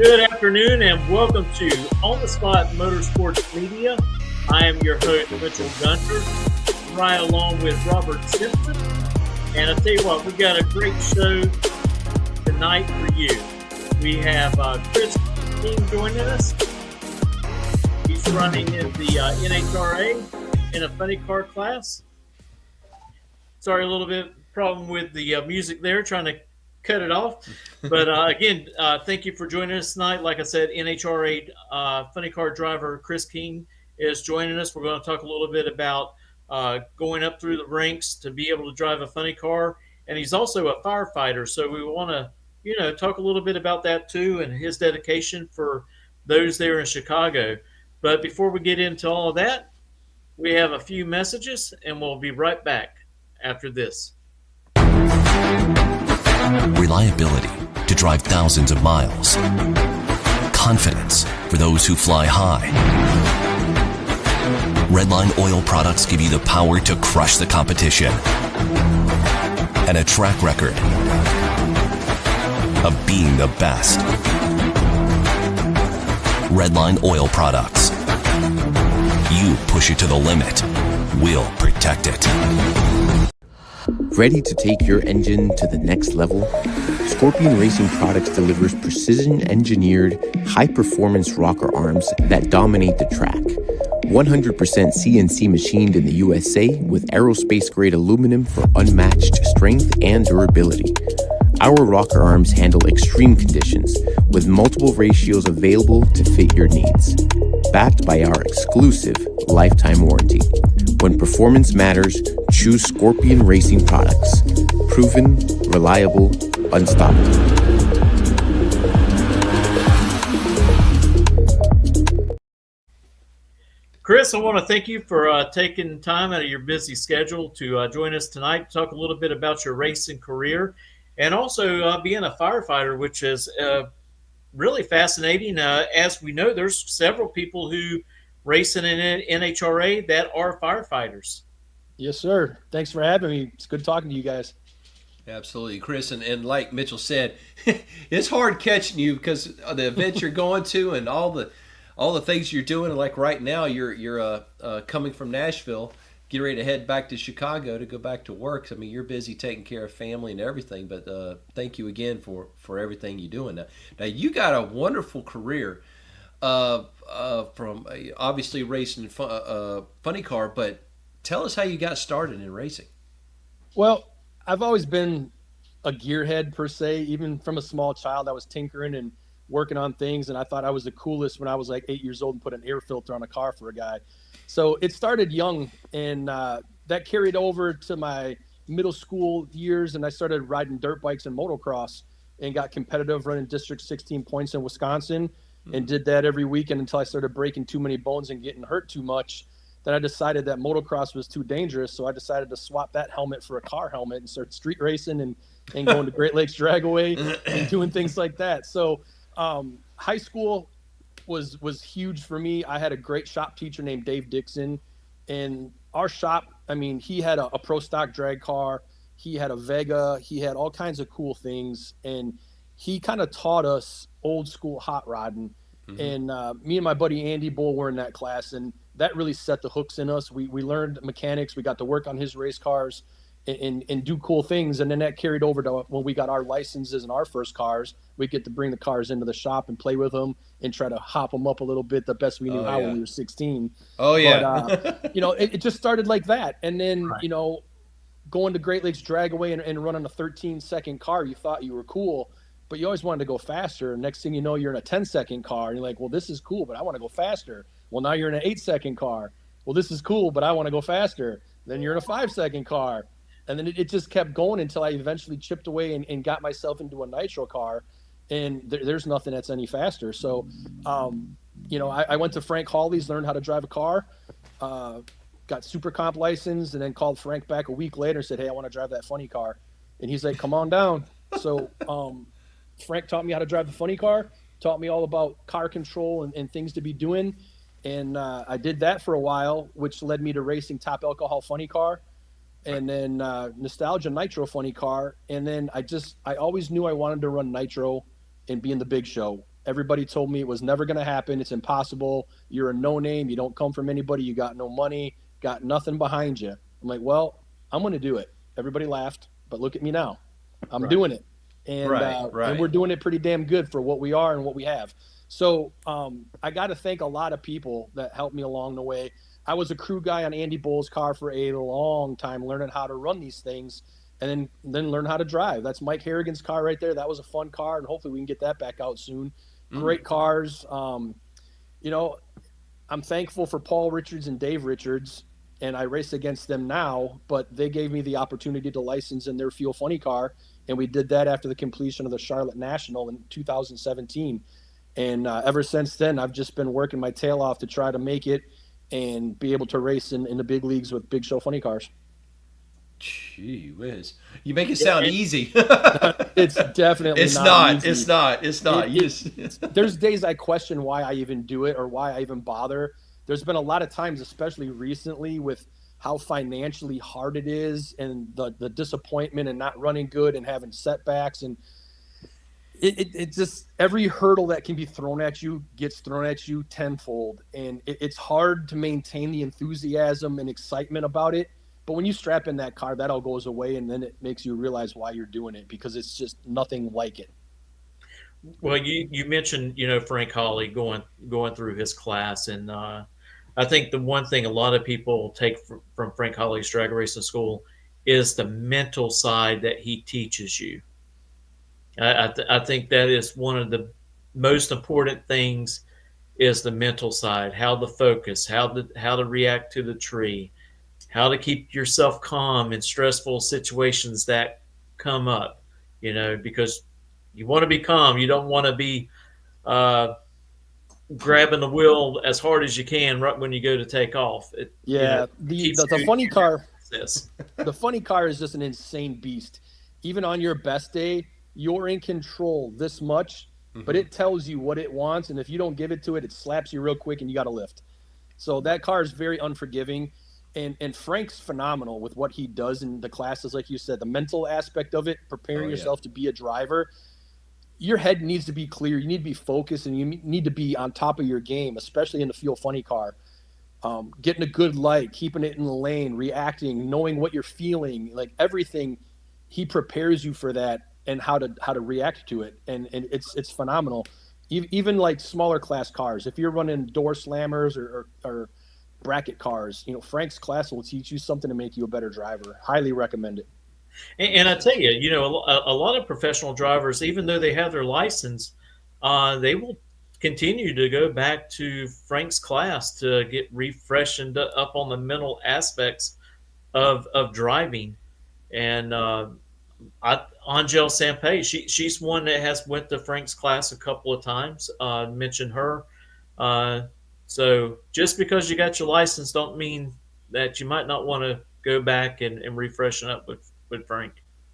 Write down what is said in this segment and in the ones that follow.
Good afternoon and welcome to On the Spot Motorsports Media. I am your host, Mitchell Gunter, right along with Robert Simpson. And I'll tell you what, we've got a great show tonight for you. We have Chris King joining us. He's running in the NHRA in a funny car class. Sorry, a little bit problem with the music there, trying to cut it off. But again, thank you for joining us tonight. Like I said, NHRA funny car driver Chris King is joining us. We're going to talk a little bit about going up through the ranks to be able to drive a funny car. And he's also a firefighter. So we want to, talk a little bit about that too and his dedication for those there in Chicago. But before we get into all of that, we have a few messages and we'll be right back after this. Reliability to drive thousands of miles. Confidence for those who fly high. Redline oil products give you the power to crush the competition. And a track record of being the best. Redline oil products. You push it to the limit. We'll protect it. Ready to take your engine to the next level? Scorpion Racing Products delivers precision-engineered, high-performance rocker arms that dominate the track. 100% CNC machined in the USA with aerospace-grade aluminum for unmatched strength and durability. Our rocker arms handle extreme conditions with multiple ratios available to fit your needs. Backed by our exclusive lifetime warranty. When performance matters, choose Scorpion Racing Products. Proven, reliable, unstoppable. Chris, I want to thank you for taking time out of your busy schedule to join us tonight to talk a little bit about your racing career and also being a firefighter, which is really fascinating. As we know, there's several people who race in NHRA that are firefighters. Yes, sir. Thanks for having me. It's good talking to you guys. Absolutely, Chris. And like Mitchell said, it's hard catching you because of the events you're going to and all the things you're doing. Like right now, you're coming from Nashville, getting ready to head back to Chicago to go back to work. I mean, you're busy taking care of family and everything. But thank you again for everything you're doing. Now you got a wonderful career. From obviously racing funny car, but tell us how you got started in racing. Well, I've always been a gearhead per se. Even from a small child, I was tinkering and working on things, and I thought I was the coolest when I was like 8 years old and put an air filter on a car for a guy. So it started young, and that carried over to my middle school years, and I started riding dirt bikes and motocross and got competitive, running District 16 points in Wisconsin. And did that every weekend until I started breaking too many bones and getting hurt too much. Then I decided that motocross was too dangerous, so I decided to swap that helmet for a car helmet and start street racing and going to Great Lakes Dragway and doing things like that. So high school was huge for me. I had a great shop teacher named Dave Dixon, and our shop, I mean, he had a pro stock drag car, he had a Vega, he had all kinds of cool things, and he kind of taught us old school hot rodding. And me and my buddy Andy Bull were in that class, and that really set the hooks in us. We learned mechanics. We got to work on his race cars and do cool things. And then that carried over to when we got our licenses and our first cars. We get to bring the cars into the shop and play with them and try to hop them up a little bit the best we knew how when we were 16. Oh, yeah. But, it just started like that. And then, going to Great Lakes Dragway and running a 13-second car, you thought you were cool. But you always wanted to go faster. Next thing you know, you're in a 10-second car. And you're like, well, this is cool, but I want to go faster. Well, now you're in an 8-second car. Well, this is cool, but I want to go faster. Then you're in a 5-second car. And then it just kept going until I eventually chipped away and got myself into a nitro car. And there's nothing that's any faster. So, I went to Frank Hawley's, learned how to drive a car, got super comp license, and then called Frank back a week later and said, hey, I want to drive that funny car. And he's like, come on down. So, Frank taught me how to drive the funny car, taught me all about car control and things to be doing. And I did that for a while, which led me to racing top alcohol funny car and then nostalgia nitro funny car. And then I always knew I wanted to run nitro and be in the big show. Everybody told me it was never going to happen. It's impossible. You're a no name. You don't come from anybody. You got no money, got nothing behind you. I'm like, well, I'm going to do it. Everybody laughed, but look at me now. I'm doing it. And, and we're doing it pretty damn good for what we are and what we have. So I got to thank a lot of people that helped me along the way. I was a crew guy on Andy Bull's car for a long time, learning how to run these things and then learn how to drive. That's Mike Harrigan's car right there. That was a fun car, and hopefully we can get that back out soon. Great cars. You know, I'm thankful for Paul Richards and Dave Richards, and I race against them now, but they gave me the opportunity to license in their Fuel Funny car, and we did that after the completion of the Charlotte National in 2017. And ever since then, I've just been working my tail off to try to make it and be able to race in the big leagues with Big Show Funny cars. Gee whiz. You make it sound easy. It's definitely not easy. It's not. There's days I question why I even do it or why I even bother. There's been a lot of times, especially recently, with how financially hard it is and the disappointment and not running good and having setbacks. And it just, every hurdle that can be thrown at you gets thrown at you tenfold. And it's hard to maintain the enthusiasm and excitement about it. But when you strap in that car, that all goes away, and then it makes you realize why you're doing it, because it's just nothing like it. Well, you mentioned, Frank Hawley going through his class, and I think the one thing a lot of people take from Frank Hawley's drag racing school is the mental side that he teaches you. I think that is one of the most important things, is the mental side, how to focus, how to react to the tree, how to keep yourself calm in stressful situations that come up, because you want to be calm. You don't want to be grabbing the wheel as hard as you can right when you go to take off. The funny car, the funny car is just an insane beast. Even on your best day, you're in control this much, but it tells you what it wants. And if you don't give it to it, it slaps you real quick and you got to lift. So that car is very unforgiving. And Frank's phenomenal with what he does in the classes, like you said, the mental aspect of it, preparing yourself to be a driver. Your head needs to be clear. You need to be focused, and you need to be on top of your game, especially in the Fuel Funny car. Getting a good light, keeping it in the lane, reacting, knowing what you're feeling, like everything. He prepares you for that and how to react to it, and it's phenomenal. Even like smaller class cars, if you're running door slammers or bracket cars, Frank's class will teach you something to make you a better driver. Highly recommend it. And I tell you, a lot of professional drivers, even though they have their license, they will continue to go back to Frank's class to get refreshed and up on the mental aspects of driving. And Angel Sampay, she's one that has went to Frank's class a couple of times. Mentioned her. So just because you got your license don't mean that you might not want to go back and refreshen up with Frank.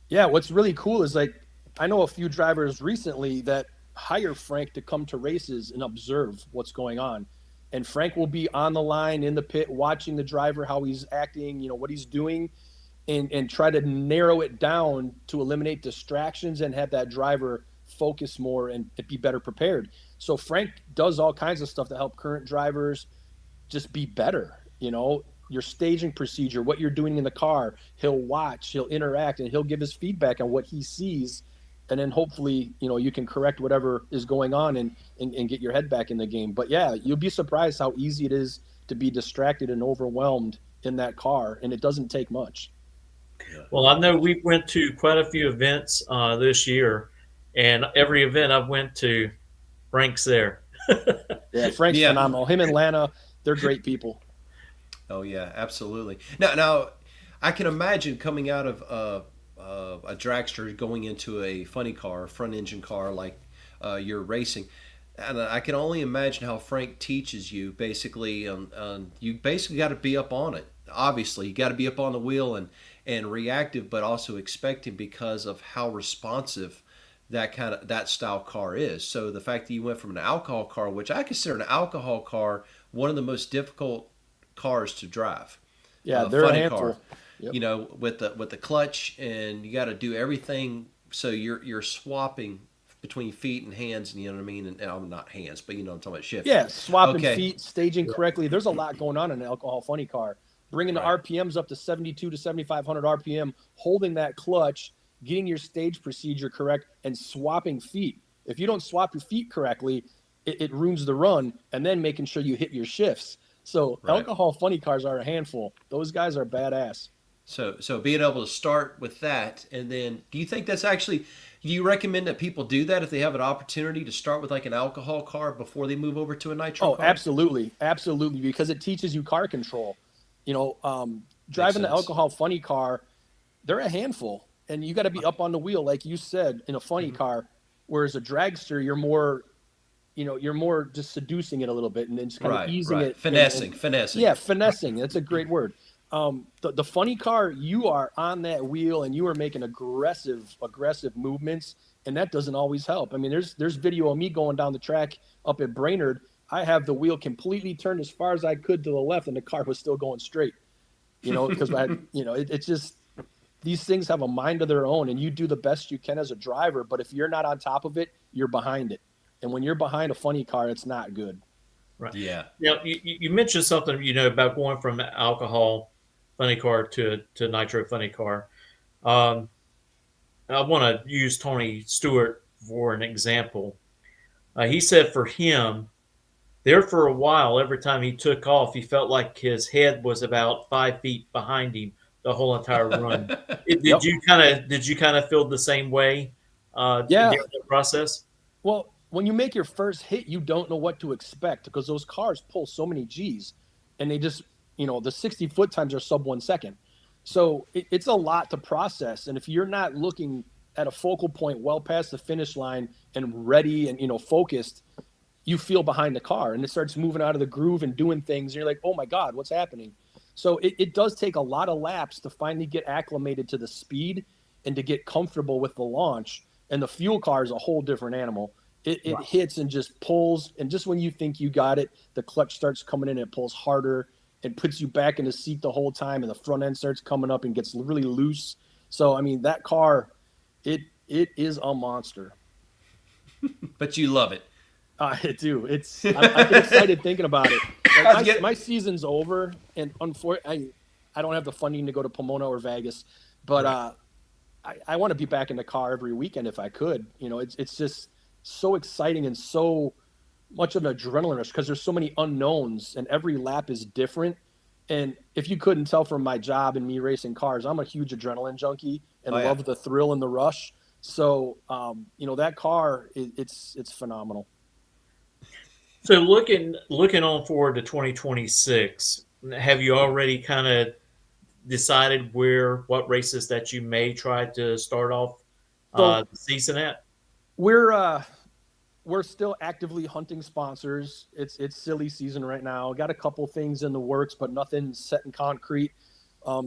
Yeah, what's really cool is, like, I know a few drivers recently that hire Frank to come to races and observe what's going on. And Frank will be on the line in the pit watching the driver, how he's acting, what he's doing, and try to narrow it down to eliminate distractions and have that driver focus more and be better prepared. So Frank does all kinds of stuff to help current drivers just be better. Your staging procedure, what you're doing in the car, he'll watch, he'll interact, and he'll give his feedback on what he sees. And then hopefully, you can correct whatever is going on and get your head back in the game. But yeah, you'll be surprised how easy it is to be distracted and overwhelmed in that car. And it doesn't take much. Well, I know we went to quite a few events this year, and every event I went to, Frank's there. Yeah, Frank's phenomenal. Him and Lana, they're great people. Oh yeah, absolutely. Now, I can imagine coming out of a dragster going into a funny car, front engine car like you're racing, and I can only imagine how Frank teaches you. Basically, you basically got to be up on it. Obviously, you got to be up on the wheel and reactive, but also expecting, because of how responsive that style car is. So the fact that you went from an alcohol car, which I consider an alcohol car one of the most difficult cars to drive. Yeah, they're a handful. Car, with the clutch, and you got to do everything. So you're swapping between feet and hands, and you know what I mean, and not hands, but you know I'm talking about shifting. Yeah, swapping Okay. feet, staging correctly. There's a lot going on in an alcohol funny car. Bringing the Right. RPMs up to 72 to 7,500 RPM, holding that clutch, getting your stage procedure correct, and swapping feet. If you don't swap your feet correctly, it ruins the run, and then making sure you hit your shifts. So Right. alcohol funny cars are a handful. Those guys are badass. So being able to start with that, and then do you think that's actually? Do you recommend that people do that if they have an opportunity to start with like an alcohol car before they move over to a nitro Oh, car? absolutely, absolutely, because it teaches you car control. You know, driving the sense. alcohol funny car, they're a handful, and you got to be up on the wheel, like you said, in a funny car. Whereas a dragster, you're more, you're more just seducing it a little bit and then just kind of easing it, finessing. Yeah, finessing. That's a great word. The funny car, you are on that wheel and you are making aggressive movements, and that doesn't always help. I mean, there's video of me going down the track up at Brainerd. I have the wheel completely turned as far as I could to the left, and the car was still going straight. Because it's just, these things have a mind of their own, and you do the best you can as a driver. But if you're not on top of it, you're behind it. And when you're behind a funny car, it's not good. Right. Yeah. Now, you mentioned something, about going from alcohol funny car to nitro funny car. I want to use Tony Stewart for an example. He said for him, there for a while, every time he took off, he felt like his head was about 5 feet behind him the whole entire run. Did Yep. you kind of feel the same way Yeah. during the process? Well, when you make your first hit, you don't know what to expect because those cars pull so many G's, and they just, the 60 foot times are sub 1 second. So it's a lot to process. And if you're not looking at a focal point well past the finish line and ready and, focused, you feel behind the car and it starts moving out of the groove and doing things. And you're like, oh my God, what's happening? So it does take a lot of laps to finally get acclimated to the speed and to get comfortable with the launch. And the fuel car is a whole different animal. It hits and just pulls. And just when you think you got it, the clutch starts coming in and it pulls harder and puts you back in the seat the whole time. And the front end starts coming up and gets really loose. So, I mean, that car, it is a monster. But you love it. I do. I get excited thinking about it. Like my season's over, and unfortunately, I don't have the funding to go to Pomona or Vegas, but I want to be back in the car every weekend if I could. It's just so exciting and so much of an adrenaline rush because there's so many unknowns, and every lap is different. And if you couldn't tell from my job and me racing cars, I'm a huge adrenaline junkie and love the thrill and the rush. So, that car, it's phenomenal. So looking on forward to 2026, have you already kind of decided what races that you may try to start off the season at? We're still actively hunting sponsors. It's silly season right now. Got a couple things in the works, but nothing set in concrete.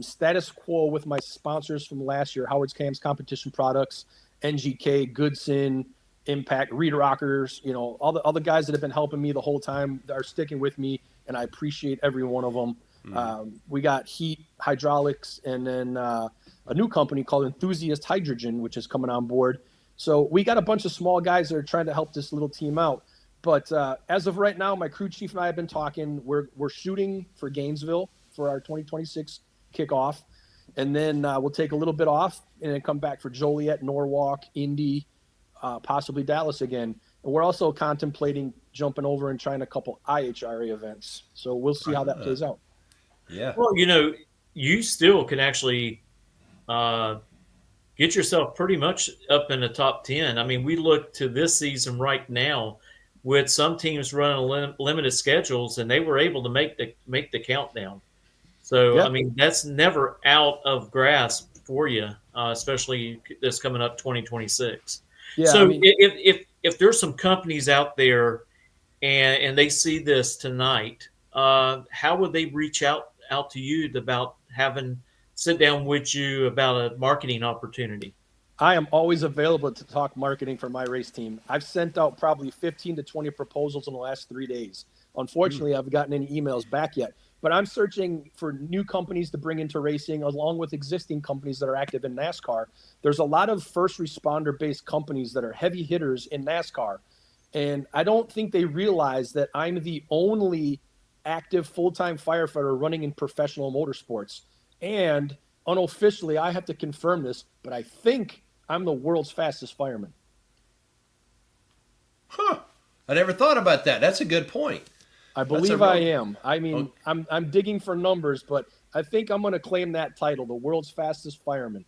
Status quo with my sponsors from last year: Howard's Cams Competition Products, NGK, Goodson, Impact, Reed Rockers, all the guys that have been helping me the whole time are sticking with me, and I appreciate every one of them. We got Heat Hydraulics, and then a new company called Enthusiast Hydrogen, which is coming on board. So we got a bunch of small guys that are trying to help this little team out. But as of right now, my crew chief and I have been talking. We're shooting for Gainesville for our 2026 kickoff, and then we'll take a little bit off and then come back for Joliet, Norwalk, Indy, possibly Dallas again. And we're also contemplating jumping over and trying a couple IHRA events. So we'll see how that plays out. Yeah. Well, you still can actually get yourself pretty much up in the top 10. I mean, we look to this season right now with some teams running limited schedules, and they were able to make the countdown. So, Yep. I mean, that's never out of grasp for you, especially this coming up 2026. Yeah, So I mean, if there's some companies out there and they see this tonight, how would they reach out to you about sit down with you about a marketing opportunity? I am always available to talk marketing for my race team. I've sent out probably 15 to 20 proposals in the last 3 days. Unfortunately, I haven't gotten any emails back yet. but I'm searching for new companies to bring into racing along with existing companies that are active in NASCAR. There's a lot of first responder based companies that are heavy hitters in NASCAR. And I don't think they realize that I'm the only active full-time firefighter running in professional motorsports. And unofficially, I have to confirm this, but I think I'm the world's fastest fireman. Huh. I never thought about that. That's a good point. I believe I am. I mean, I'm digging for numbers, but I think I'm going to claim that title, the world's fastest fireman.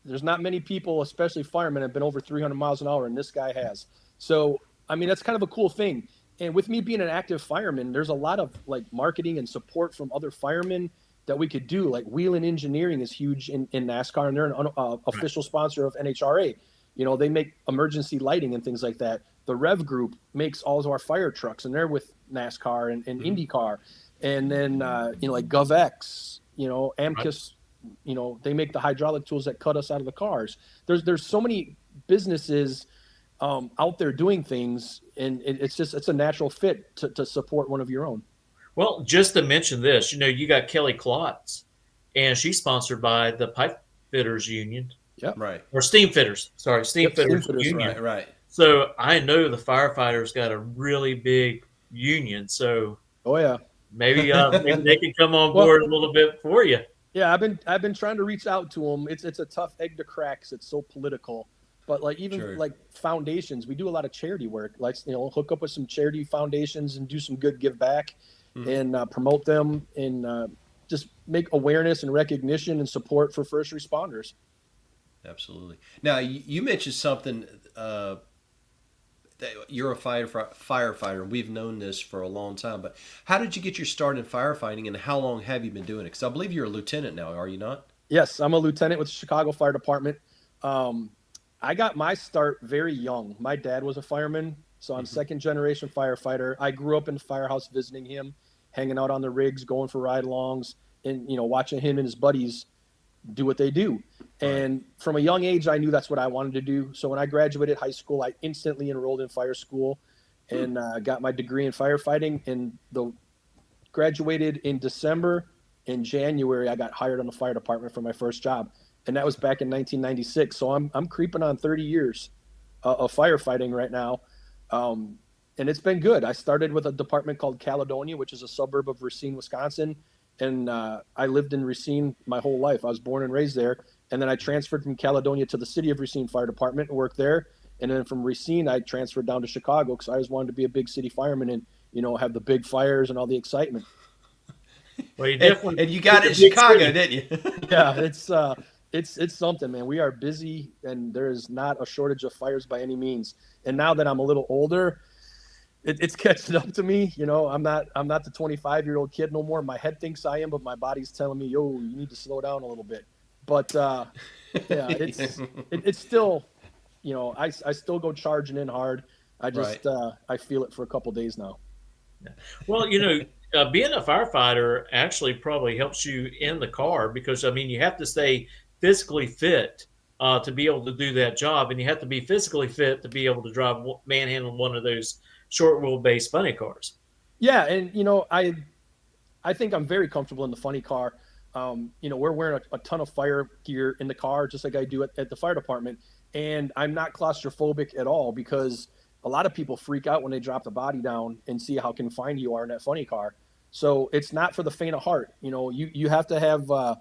There's not many people, especially firemen, have been over 300 miles an hour, and this guy has. So, I mean, that's kind of a cool thing. And with me being an active fireman, there's a lot of like marketing and support from other firemen that we could do. Like Wheeling Engineering is huge in NASCAR, and they're an official sponsor of NHRA. You know, they make emergency lighting and things like that. The Rev Group makes all of our fire trucks, and they're with NASCAR and IndyCar. And then, you know, like GovX, you know, Amcus, you know, they make the hydraulic tools that cut us out of the cars. There's so many businesses out there doing things, and it's a natural fit to support one of your own. Well, just to mention this, you know, you got Kelly Klotz, and she's sponsored by the Pipe Fitters Union. Yep. Right. Or Steam Fitters. Sorry, Steam Fitters Union. Right. So I know the firefighters got a really big union. So oh yeah, maybe they can come on board a little bit for you. Yeah, I've been trying to reach out to them. It's a tough egg to crack 'cause it's so political. But like even like foundations, we do a lot of charity work. Like, you know, hook up with some charity foundations and do some good give back, and promote them, and just make awareness and recognition and support for first responders. Absolutely. Now you mentioned something. That you're a firefighter. We've known this for a long time. But how did you get your start in firefighting, and how long have you been doing it? Because I believe you're a lieutenant now, are you not? Yes, I'm a lieutenant with the Chicago Fire Department. I got my start very young. My dad was a fireman, so I'm second generation firefighter. I grew up in the firehouse visiting him, hanging out on the rigs, going for ride-alongs, and, you know, watching him and his buddies do what they do. And from a young age, I knew that's what I wanted to do. So when I graduated high school, I instantly enrolled in fire school and got my degree in firefighting, and graduated in December. In January, I got hired on the fire department for my first job. And that was back in 1996. So I'm creeping on 30 years of firefighting right now. And it's been good. I started with a department called Caledonia, which is a suburb of Racine, Wisconsin. And I lived in Racine my whole life. I was born and raised there. And then I transferred from Caledonia to the city of Racine Fire Department and worked there. And then from Racine, I transferred down to Chicago because I always wanted to be a big city fireman and, you know, have the big fires and all the excitement. Well, you definitely and you got it in Chicago, didn't you? Yeah, it's something, man. We are busy, and there is not a shortage of fires by any means. And now that I'm a little older, it's catching up to me. You know, I'm not the 25-year-old kid no more. My head thinks I am, but my body's telling me, yo, you need to slow down a little bit. But yeah, it's still, you know, I still go charging in hard. I just I feel it for a couple days now. Well, you know, being a firefighter actually probably helps you in the car because, I mean, you have to stay physically fit to be able to do that job, and you have to be physically fit to be able to manhandle one of those short wheelbase funny cars. Yeah, and you know, I think I'm very comfortable in the funny car. You know, we're wearing a ton of fire gear in the car, just like I do at the fire department, and I'm not claustrophobic at all because a lot of people freak out when they drop the body down and see how confined you are in that funny car. So it's not for the faint of heart. You know, you have to have a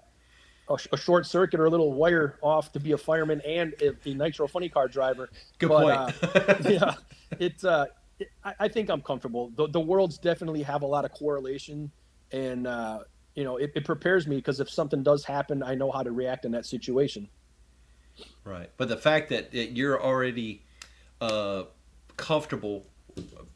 short circuit or a little wire off to be a fireman and a nitro funny car driver. Good point. Yeah, I think I'm comfortable. The worlds definitely have a lot of correlation, and you know, it prepares me because if something does happen, I know how to react in that situation. Right, but the fact that you're already comfortable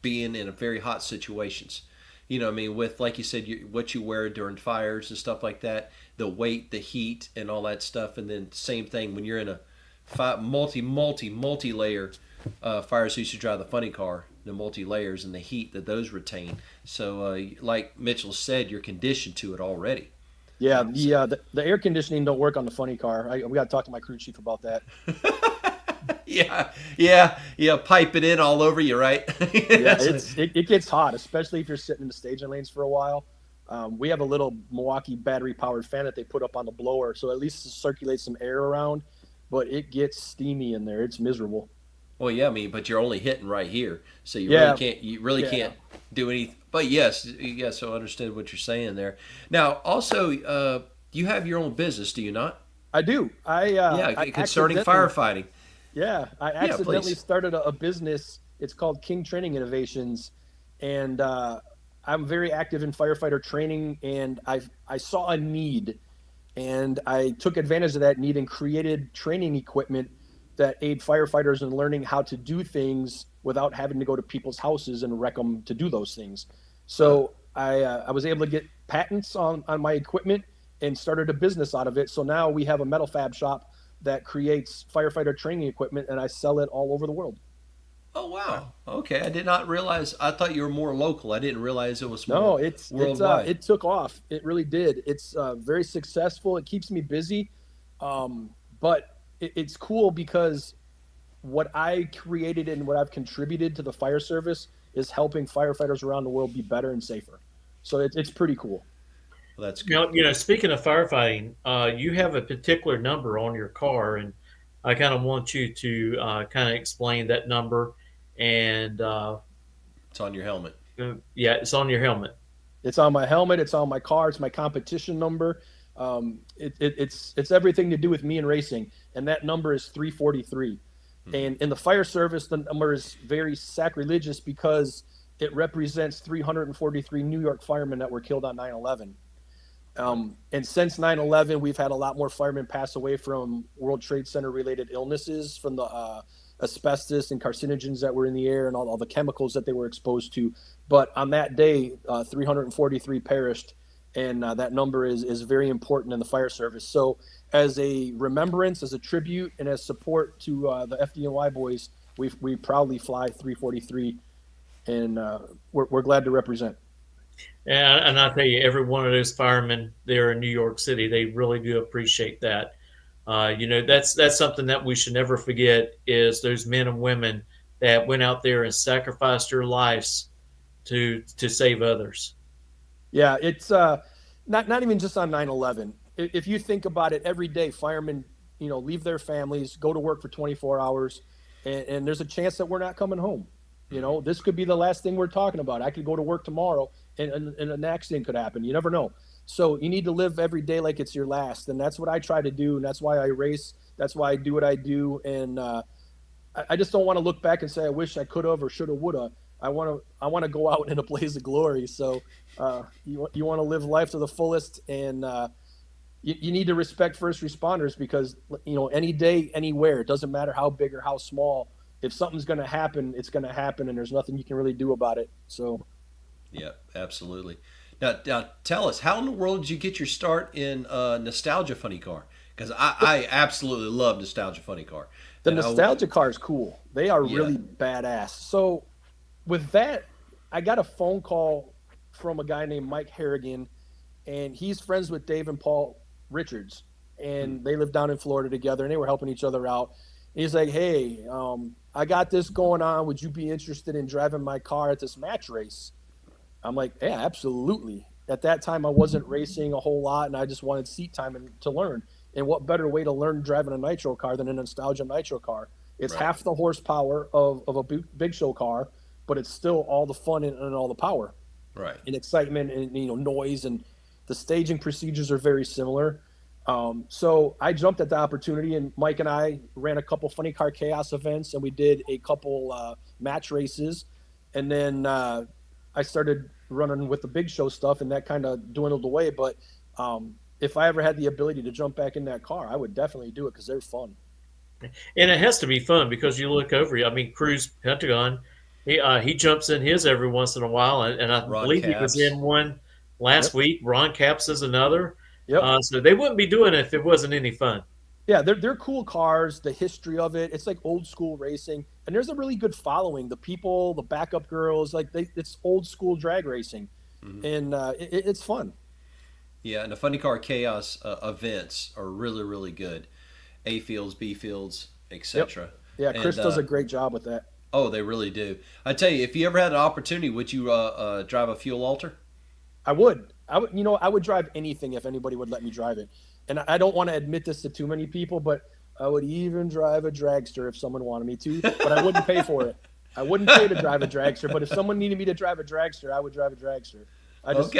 being in a very hot situations, you know what I mean, with, like you said, what you wear during fires and stuff like that, the weight, the heat, and all that stuff, and then same thing when you're in a multi-layer fires used to drive the funny car, the multi-layers and the heat that those retain. So like Mitchell said, you're conditioned to it already. Yeah, the air conditioning don't work on the funny car. We got to talk to my crew chief about that. Yeah, pipe it in all over you, right? Yeah, it gets hot, especially if you're sitting in the staging lanes for a while. We have a little Milwaukee battery powered fan that they put up on the blower, so at least it circulates some air around. But it gets steamy in there; it's miserable. Well, yeah, I mean, but you're only hitting right here, so Yeah, you really yeah, can't do any. But yes, I understood what you're saying there. Now, also, you have your own business, do you not? I do. Yeah, I concerning accidentally, firefighting. yeah, I Yeah, accidentally please. started a business. It's called King Training Innovations, and I'm very active in firefighter training. And I saw a need, and I took advantage of that need and created training equipment that aid firefighters in learning how to do things without having to go to people's houses and wreck them to do those things. Huh. So I was able to get patents on my equipment and started a business out of it. So now we have a metal fab shop that creates firefighter training equipment, and I sell it all over the world. Oh wow. Okay, I did not realize. I thought you were more local. I didn't realize it was more No, worldwide. it took off. It really did. It's very successful. It keeps me busy, but it's cool because what I created and what I've contributed to the fire service is helping firefighters around the world be better and safer. So it's pretty cool. Well, that's good. Now, speaking of firefighting, you have a particular number on your car, and I kind of want you to kind of explain that number. And It's on your helmet. yeah, it's on your helmet. It's on my helmet. It's on my car. It's my competition number. It's everything to do with me and racing, and that number is 343. And in the fire service, the number is very sacrilegious because it represents 343 New York firemen that were killed on 9/11. And since 9/11, we've had a lot more firemen pass away from World Trade Center related illnesses from the asbestos and carcinogens that were in the air and all the chemicals that they were exposed to. But on that day, 343 perished. And that number is very important in the fire service. So, as a remembrance, as a tribute, and as support to the FDNY boys, we proudly fly 343, and we're glad to represent. And I tell you, every one of those firemen there in New York City, they really do appreciate that. That's something that we should never forget is those men and women that went out there and sacrificed their lives to save others. Yeah, it's not even just on 9/11. If you think about it, every day firemen, leave their families, go to work for 24 hours, and there's a chance that we're not coming home. This could be the last thing we're talking about. I could go to work tomorrow, and an accident could happen. You never know. So you need to live every day like it's your last, and that's what I try to do, and that's why I race. That's why I do what I do, and I just don't want to look back and say I wish I could have or should have, would have. I want to go out in a blaze of glory. So you want to live life to the fullest, and you need to respect first responders because any day, anywhere, it doesn't matter how big or how small. If something's going to happen, it's going to happen, and there's nothing you can really do about it. So Yeah, absolutely. Now, tell us, how in the world did you get your start in Nostalgia Funny Car? Because I absolutely love Nostalgia Funny Car. the And nostalgia car is cool. They are yeah, really badass. So with that, I got a phone call from a guy named Mike Harrigan, and he's friends with Dave and Paul Richards, and they live down in Florida together, and they were helping each other out. And he's like, "Hey, I got this going on. Would you be interested in driving my car at this match race?" I'm like, "Yeah, absolutely." At that time, I wasn't racing a whole lot, and I just wanted seat time to learn. And what better way to learn driving a nitro car than a nostalgia nitro car? It's right, half the horsepower of a big show car, but it's still all the fun and all the power right. and excitement and noise, and the staging procedures are very similar. So I jumped at the opportunity, and Mike and I ran a couple funny car chaos events, and we did a couple match races, and then I started running with the big show stuff, and that kind of dwindled away. But if I ever had the ability to jump back in that car, I would definitely do it because they're fun. And it has to be fun because you look over. I mean, Cruz Pentagon, he jumps in his every once in a while, and I Ron believe he was Capps. in one last Yep. week. Ron Capps is another. Yep. So they wouldn't be doing it if it wasn't any fun. Yeah, they're cool cars. The history of it, it's like old school racing, and there's a really good following. The people, the backup girls, it's old school drag racing, Hmm. and it's fun. Yeah, and the Funny Car Chaos events are really, really good. A fields, B fields, Yep. etc. Yeah, And Chris does a great job with that. oh, they really do. I tell you, if you ever had an opportunity, would you drive a fuel altar? I would. I would drive anything if anybody would let me drive it. And I don't want to admit this to too many people, but I would even drive a dragster if someone wanted me to, but I wouldn't pay for it. I wouldn't pay to drive a dragster, but if someone needed me to drive a dragster, I would drive a dragster. I just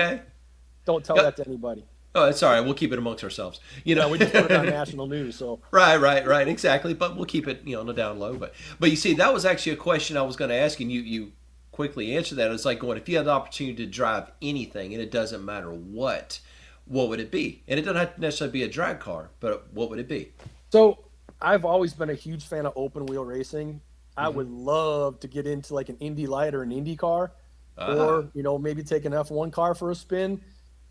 don't tell that to anybody. Oh, it's all right. We'll keep it amongst ourselves. We just put it on national news. So right, exactly. But we'll keep it, on the down low. But you see, that was actually a question I was going to ask, and you quickly answered that. It's like going, if you had the opportunity to drive anything, and it doesn't matter what would it be? And it doesn't have to necessarily be a drag car, but what would it be? So I've always been a huge fan of open wheel racing. I would love to get into like an Indy Light or an Indy car, or maybe take an F1 car for a spin.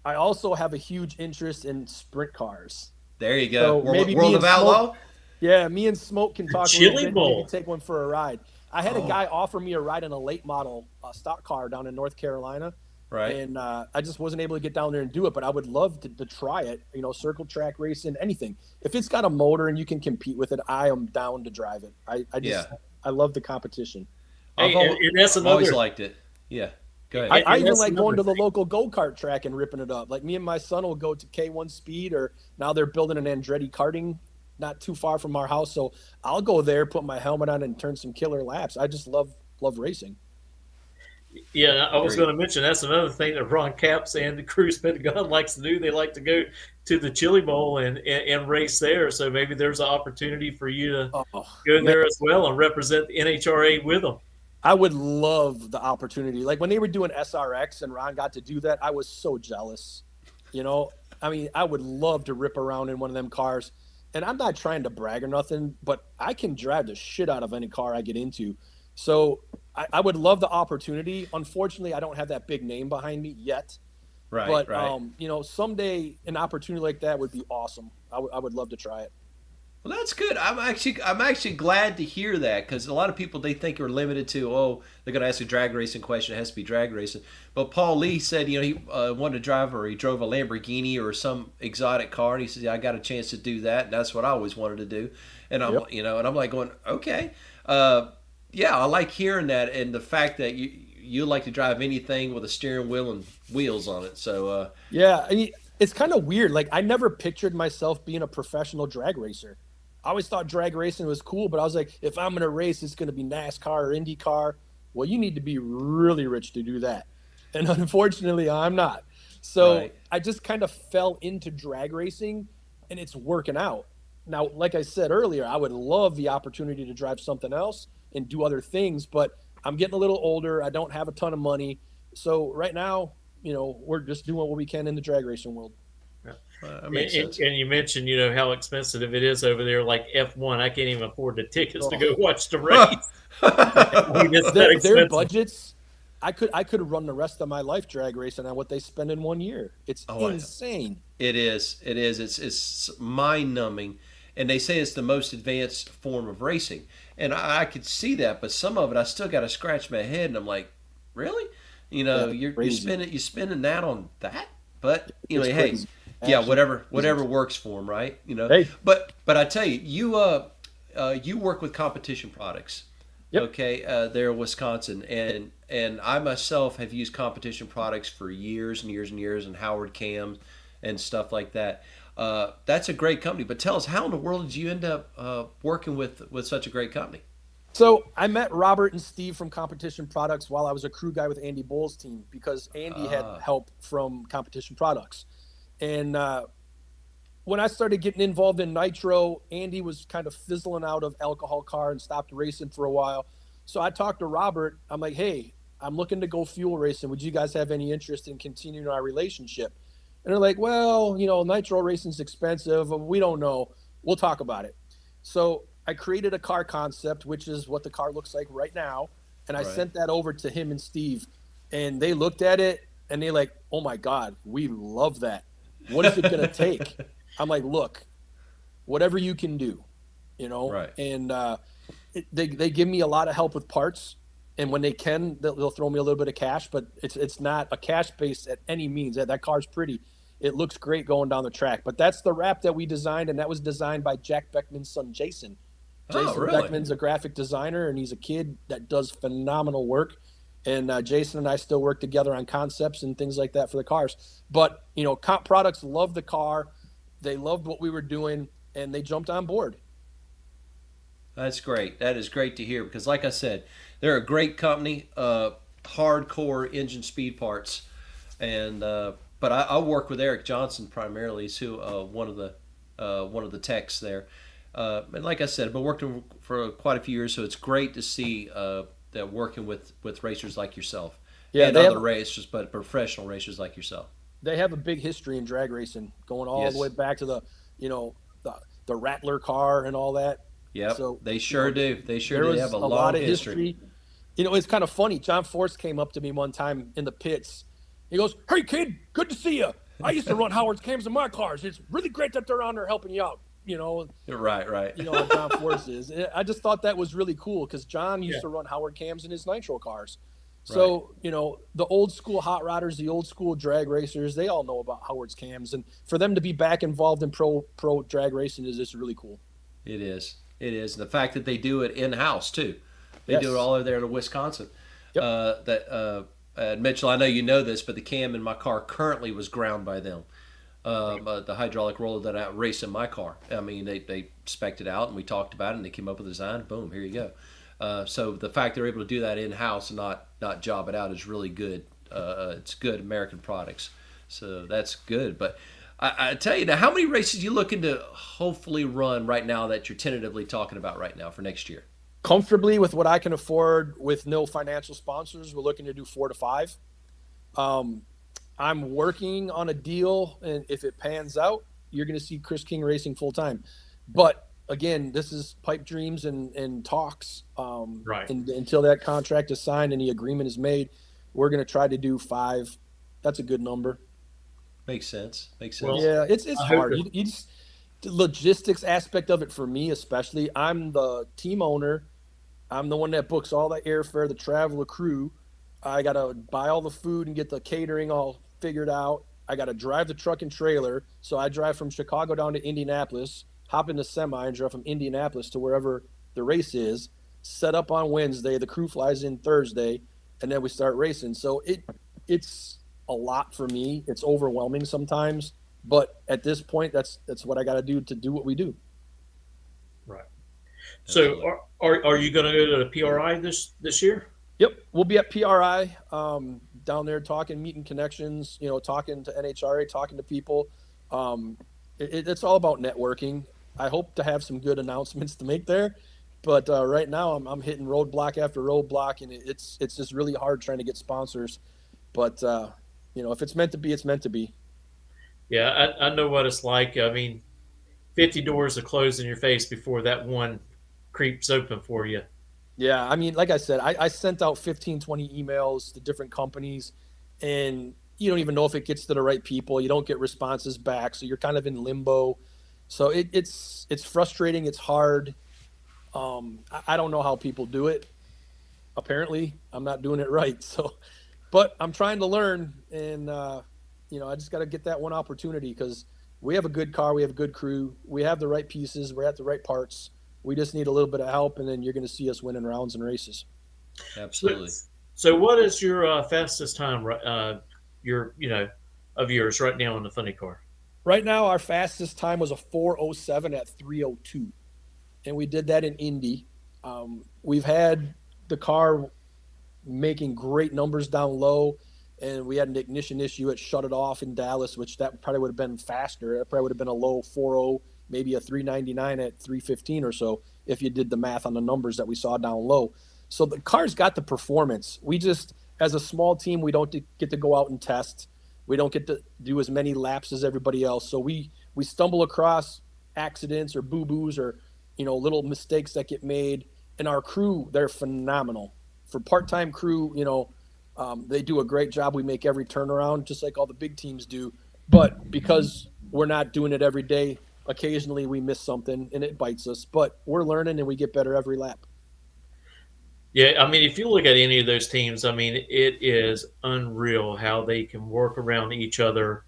I also have a huge interest in sprint cars. There you go. So maybe World of Outlaw? Yeah, me and Smoke can talk a little bit, maybe take one for a ride. I had a guy offer me a ride in a late model stock car down in North Carolina. Right. And I just wasn't able to get down there and do it, but I would love to try it, circle track racing, anything. If it's got a motor and you can compete with it, I am down to drive it. I love the competition. I've always liked it. Yeah. Go ahead. I even like going to the local go-kart track and ripping it up. Like me and my son will go to K1 Speed, or now they're building an Andretti karting not too far from our house. So I'll go there, put my helmet on, and turn some killer laps. I just love racing. Yeah, I was going to mention that's another thing that Ron Capps and the Cruise Pentagon likes to do. They like to go to the Chili Bowl and race there. So maybe there's an opportunity for you to go there as well and represent the NHRA with them. I would love the opportunity. Like when they were doing SRX and Ron got to do that, I was so jealous. I would love to rip around in one of them cars. And I'm not trying to brag or nothing, but I can drive the shit out of any car I get into. So I would love the opportunity. Unfortunately, I don't have that big name behind me yet. Right. But someday an opportunity like that would be awesome. I would love to try it. Well, that's good. I'm actually glad to hear that, because a lot of people, they think are limited to, they're going to ask a drag racing question. It has to be drag racing. But Paul Lee said, he wanted to drive, or he drove a Lamborghini or some exotic car, and he said, I got a chance to do that. And that's what I always wanted to do. And I'm, and I'm like going, okay. Yeah, I like hearing that, and the fact that you like to drive anything with a steering wheel and wheels on it. So it's kind of weird. Like I never pictured myself being a professional drag racer. I always thought drag racing was cool, but I was like, if I'm going to race, it's going to be NASCAR or IndyCar. Well, you need to be really rich to do that. And unfortunately, I'm not. So I just kind of fell into drag racing, and it's working out. Now, like I said earlier, I would love the opportunity to drive something else and do other things, but I'm getting a little older. I don't have a ton of money. So right now, we're just doing what we can in the drag racing world. And you mentioned, how expensive it is over there, like F1. I can't even afford the tickets to go watch the race. Their budgets, I could run the rest of my life drag racing on what they spend in 1 year. It's insane. It is. It's mind-numbing. And they say it's the most advanced form of racing. And I could see that, but some of it I still got to scratch my head, and I'm like, really? You're spending that on that? But hey, crazy. Yeah, whatever works for them, right? Hey. But I tell you, you work with Competition Products. Yep. Okay, there in Wisconsin, and I myself have used Competition Products for years and years and years, and Howard Cam and stuff like that. That's a great company. But tell us, how in the world did you end up working with such a great company? So I met Robert and Steve from Competition Products while I was a crew guy with Andy Bull's team, because Andy had help from Competition Products. And when I started getting involved in Nitro, Andy was kind of fizzling out of alcohol car and stopped racing for a while. So I talked to Robert. I'm like, hey, I'm looking to go fuel racing. Would you guys have any interest in continuing our relationship? And they're like, well, Nitro racing's expensive. We don't know. We'll talk about it. So I created a car concept, which is what the car looks like right now. And I sent that over to him and Steve. And they looked at it, and they're like, oh, my God, we love that. What is it going to take? I'm like, look, whatever you can do, Right. And they give me a lot of help with parts. And when they can, they'll throw me a little bit of cash, but it's not a cash base at any means. That car's pretty. It looks great going down the track. But that's the wrap that we designed, and that was designed by Jack Beckman's son, Jason. Jason really? Beckman's a graphic designer, and he's a kid that does phenomenal work. And Jason and I still work together on concepts and things like that for the cars. But, Comp Products loved the car. They loved what we were doing, and they jumped on board. That's great. That is great to hear because, like I said, they're a great company, hardcore engine speed parts, and but I work with Eric Johnson primarily. He's one of the techs there, and like I said, I've been working for quite a few years, so it's great to see that working with racers like yourself, and other racers, but professional racers like yourself. They have a big history in drag racing, going all the way back to the Rattler car and all that. Yep, so, they sure do. They sure do. They have a lot of history. It's kind of funny. John Force came up to me one time in the pits. He goes, "Hey, kid, good to see you. I used to run Howard's cams in my cars. It's really great that they're on there helping you out." Right. How John Force is. I just thought that was really cool because John used to run Howard cams in his nitro cars. So, the old school hot rodders, the old school drag racers, they all know about Howard's cams. And for them to be back involved in pro drag racing is just really cool. It is. It is. And the fact that they do it in-house, too. They do it all over there in Wisconsin. Yep. Mitchell, I know you know this, but the cam in my car currently was ground by them. The hydraulic roller that I race in my car. I mean, they spec'd it out, and we talked about it, and they came up with a design. Boom, here you go. So the fact they're able to do that in-house and not job it out is really good. It's good American products. So that's good. But I tell you now, how many races you looking to hopefully run right now that you're tentatively talking about right now for next year? Comfortably with what I can afford with no financial sponsors, we're looking to do 4 to 5. I'm working on a deal, and if it pans out, you're going to see Chris King racing full time. But again, this is pipe dreams and talks. Right. And until that contract is signed and the agreement is made, we're going to try to do 5. That's a good number. Makes sense. Well, yeah, it's hard. You just, the logistics aspect of it for me, especially. I'm the team owner. I'm the one that books all the airfare, the travel, the crew. I got to buy all the food and get the catering all figured out. I got to drive the truck and trailer. So I drive from Chicago down to Indianapolis, hop in the semi and drive from Indianapolis to wherever the race is, set up on Wednesday. The crew flies in Thursday, and then we start racing. So it's a lot for me. It's overwhelming sometimes, but at this point, that's what I got to do what we do. Right. So are you going to go to the PRI this year? Yep, we'll be at PRI down there talking, meeting connections, talking to NHRA, talking to people. It's all about networking. I hope to have some good announcements to make there, but right now I'm hitting roadblock after roadblock, and it's just really hard trying to get sponsors. But if it's meant to be, it's meant to be. Yeah, I know what it's like. I mean, 50 doors are closed in your face before that one creeps open for you. Yeah, I mean, like I said, I sent out 15, 20 emails to different companies, and you don't even know if it gets to the right people. You don't get responses back, so you're kind of in limbo. So it's frustrating. It's hard. I don't know how people do it. Apparently, I'm not doing it right. So, but I'm trying to learn, and I just got to get that one opportunity because we have a good car, we have a good crew, we have the right pieces, we're at the right parts. We just need a little bit of help, and then you're going to see us winning rounds and races. Absolutely. So what is your fastest time? Of yours right now in the funny car? Right now, our fastest time was a 4:07 at 3:02, and we did that in Indy. We've had the car making great numbers down low, and we had an ignition issue. It shut it off in Dallas, which that probably would have been faster. It probably would have been a low 4:0. Maybe a 399 at 315 or so if you did the math on the numbers that we saw down low. So the car's got the performance. We just, as a small team, we don't get to go out and test. We don't get to do as many laps as everybody else. So we stumble across accidents or boo-boos or, little mistakes that get made. And our crew, they're phenomenal. For part-time crew, they do a great job. We make every turnaround just like all the big teams do. But because we're not doing it every day, occasionally we miss something and it bites us, but we're learning and we get better every lap. Yeah, I mean, if you look at any of those teams, I mean, it is unreal how they can work around each other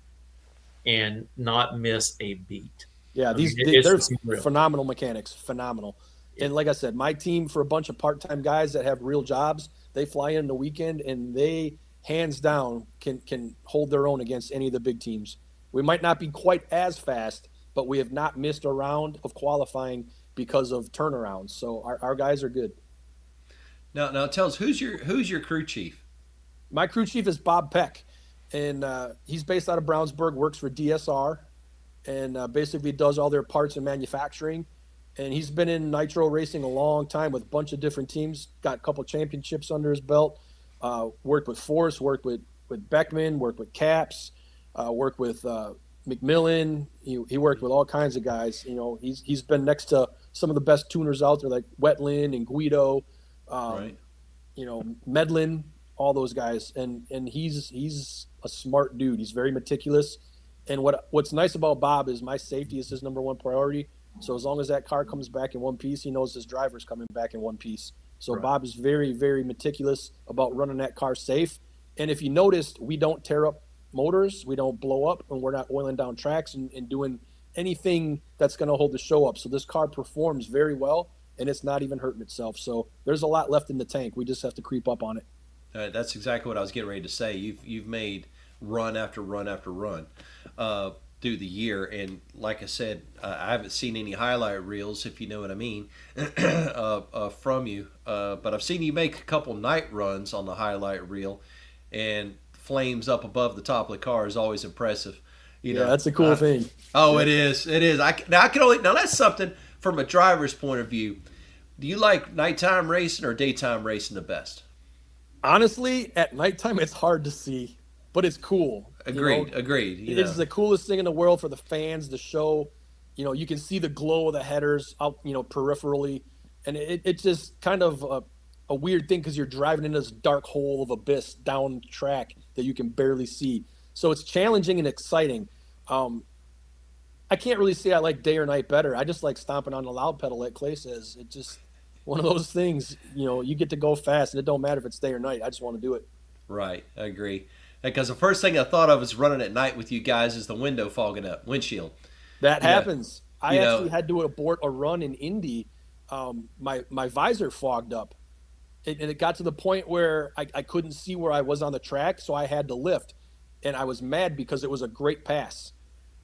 and not miss a beat. Yeah, they're phenomenal mechanics, phenomenal. Yeah. And like I said, my team, for a bunch of part-time guys that have real jobs, They fly in the weekend, and they hands down can hold their own against any of the big teams. We might not be quite as fast, but we have not missed a round of qualifying because of turnarounds. So our guys are good. Now tell us, who's your crew chief? My crew chief is Bob Peck, and he's based out of Brownsburg, works for DSR, and basically does all their parts and manufacturing. And he's been in nitro racing a long time with a bunch of different teams, got a couple championships under his belt, worked with Force, worked with Beckman, worked with Caps, worked with McMillan. He worked with all kinds of guys. He's been next to some of the best tuners out there, like Wetland and Guido, Right. Medlin, all those guys. And he's a smart dude. He's very meticulous. And what's nice about Bob is my safety is his number one priority. So as long as that car comes back in one piece, he knows his driver's coming back in one piece. So Right. Bob is very, very meticulous about running that car safe. And if you noticed, we don't tear up motors, we don't blow up, and we're not oiling down tracks and doing anything that's going to hold the show up. So this car performs very well, and it's not even hurting itself. So there's a lot left in the tank. We just have to creep up on it. That's exactly what I was getting ready to say. You've made run after run after run through the year, and like I said, I haven't seen any highlight reels, if you know what I mean, from you. But I've seen you make a couple night runs on the highlight reel, and flames up above the top of the car is always impressive. Yeah, that's a cool thing. Oh, it is. It is. I can only now that's something from a driver's point of view. Do you like nighttime racing or daytime racing the best? Honestly, at nighttime, it's hard to see, but it's cool. Agreed. Agreed. It is the coolest thing in the world for the fans, the show. You can see the glow of the headers out, peripherally. And it's just kind of a weird thing because you're driving in this dark hole of abyss down track that you can barely see. So it's challenging and exciting. I can't really say I like day or night better. I just like stomping on the loud pedal, like Clay says. It's just one of those things, you get to go fast, and it don't matter if it's day or night. I just want to do it. Right. I agree. Because the first thing I thought of is running at night with you guys is the window fogging up, windshield. That happens. I You know- actually had to abort a run in Indy. My visor fogged up. And it got to the point where I couldn't see where I was on the track, so I had to lift. And I was mad because it was a great pass.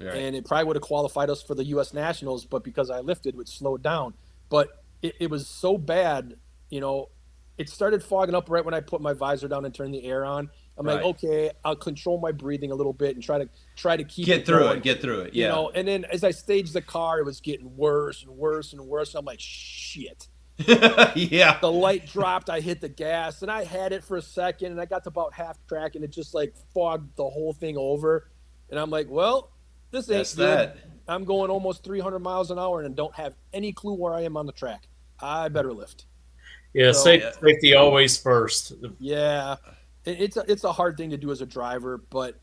Right. And it probably would have qualified us for the U.S. Nationals, but because I lifted, it slowed down. But it was so bad, it started fogging up right when I put my visor down and turned the air on. I'm like, Right. okay, I'll control my breathing a little bit and try to keep Get it through going. it. Get through it. Yeah. And then as I staged the car, it was getting worse and worse and worse. I'm like, shit. Yeah. The light dropped, I hit the gas, and I had it for a second, and I got to about half track, and it just like fogged the whole thing over. And I'm like, well, this ain't That's good. that. I'm going almost 300 miles an hour and don't have any clue where I am on the track. I better lift. Yeah, So- safety always first. Yeah, it's a hard thing to do as a driver, but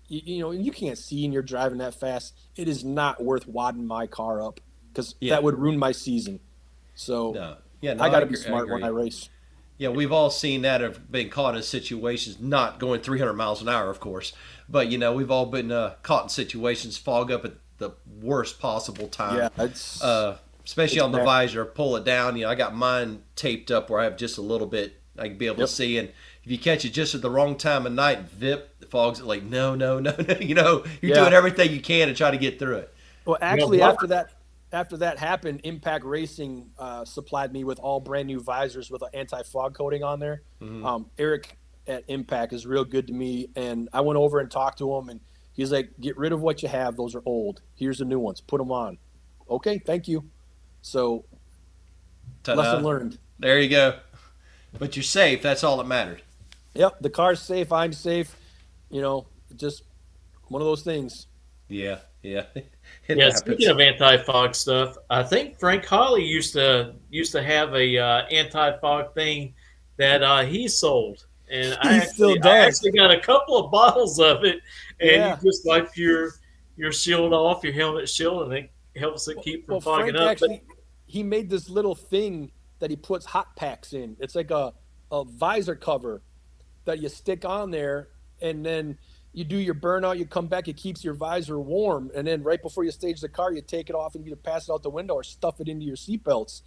you can't see and you're driving that fast. It is not worth wadding my car up because Yeah. that would ruin my season. So No. Yeah. No, I got to be agree- smart when agree. I race. Yeah, we've all seen that, have been caught in situations, not going 300 miles an hour, of course, but we've all been caught in situations, fog up at the worst possible time. Yeah, it's Especially it's on the bad. visor, pull it down. I got mine taped up where I have just a little bit I can be able Yep. to see, and if you catch it just at the wrong time of night, the fog's like no, you're Yeah. doing everything you can to try to get through it. Well, actually, what? after that happened, Impact Racing supplied me with all brand new visors with an anti-fog coating on there. Eric at Impact is real good to me, and I went over and talked to him, and he's like, "Get rid of what you have; those are old. Here's the new ones. Put them on." Okay, thank you. So, Ta-da. lesson learned. There you go. But you're safe. That's all that mattered. Yep, the car's safe. I'm safe. Just one of those things. Yeah. It Yeah, happens. speaking of anti-fog stuff, I think Frank Holly used to have a anti-fog thing that he sold, and He still does. I actually got a couple of bottles of it, and Yeah. you just wipe your shield off, your helmet shield, and it helps it keep from fogging Frank up. actually, he made this little thing that he puts hot packs in. It's like a visor cover that you stick on there, and then you do your burnout, you come back, it keeps your visor warm, and then right before you stage the car, you take it off and either pass it out the window or stuff it into your seatbelts,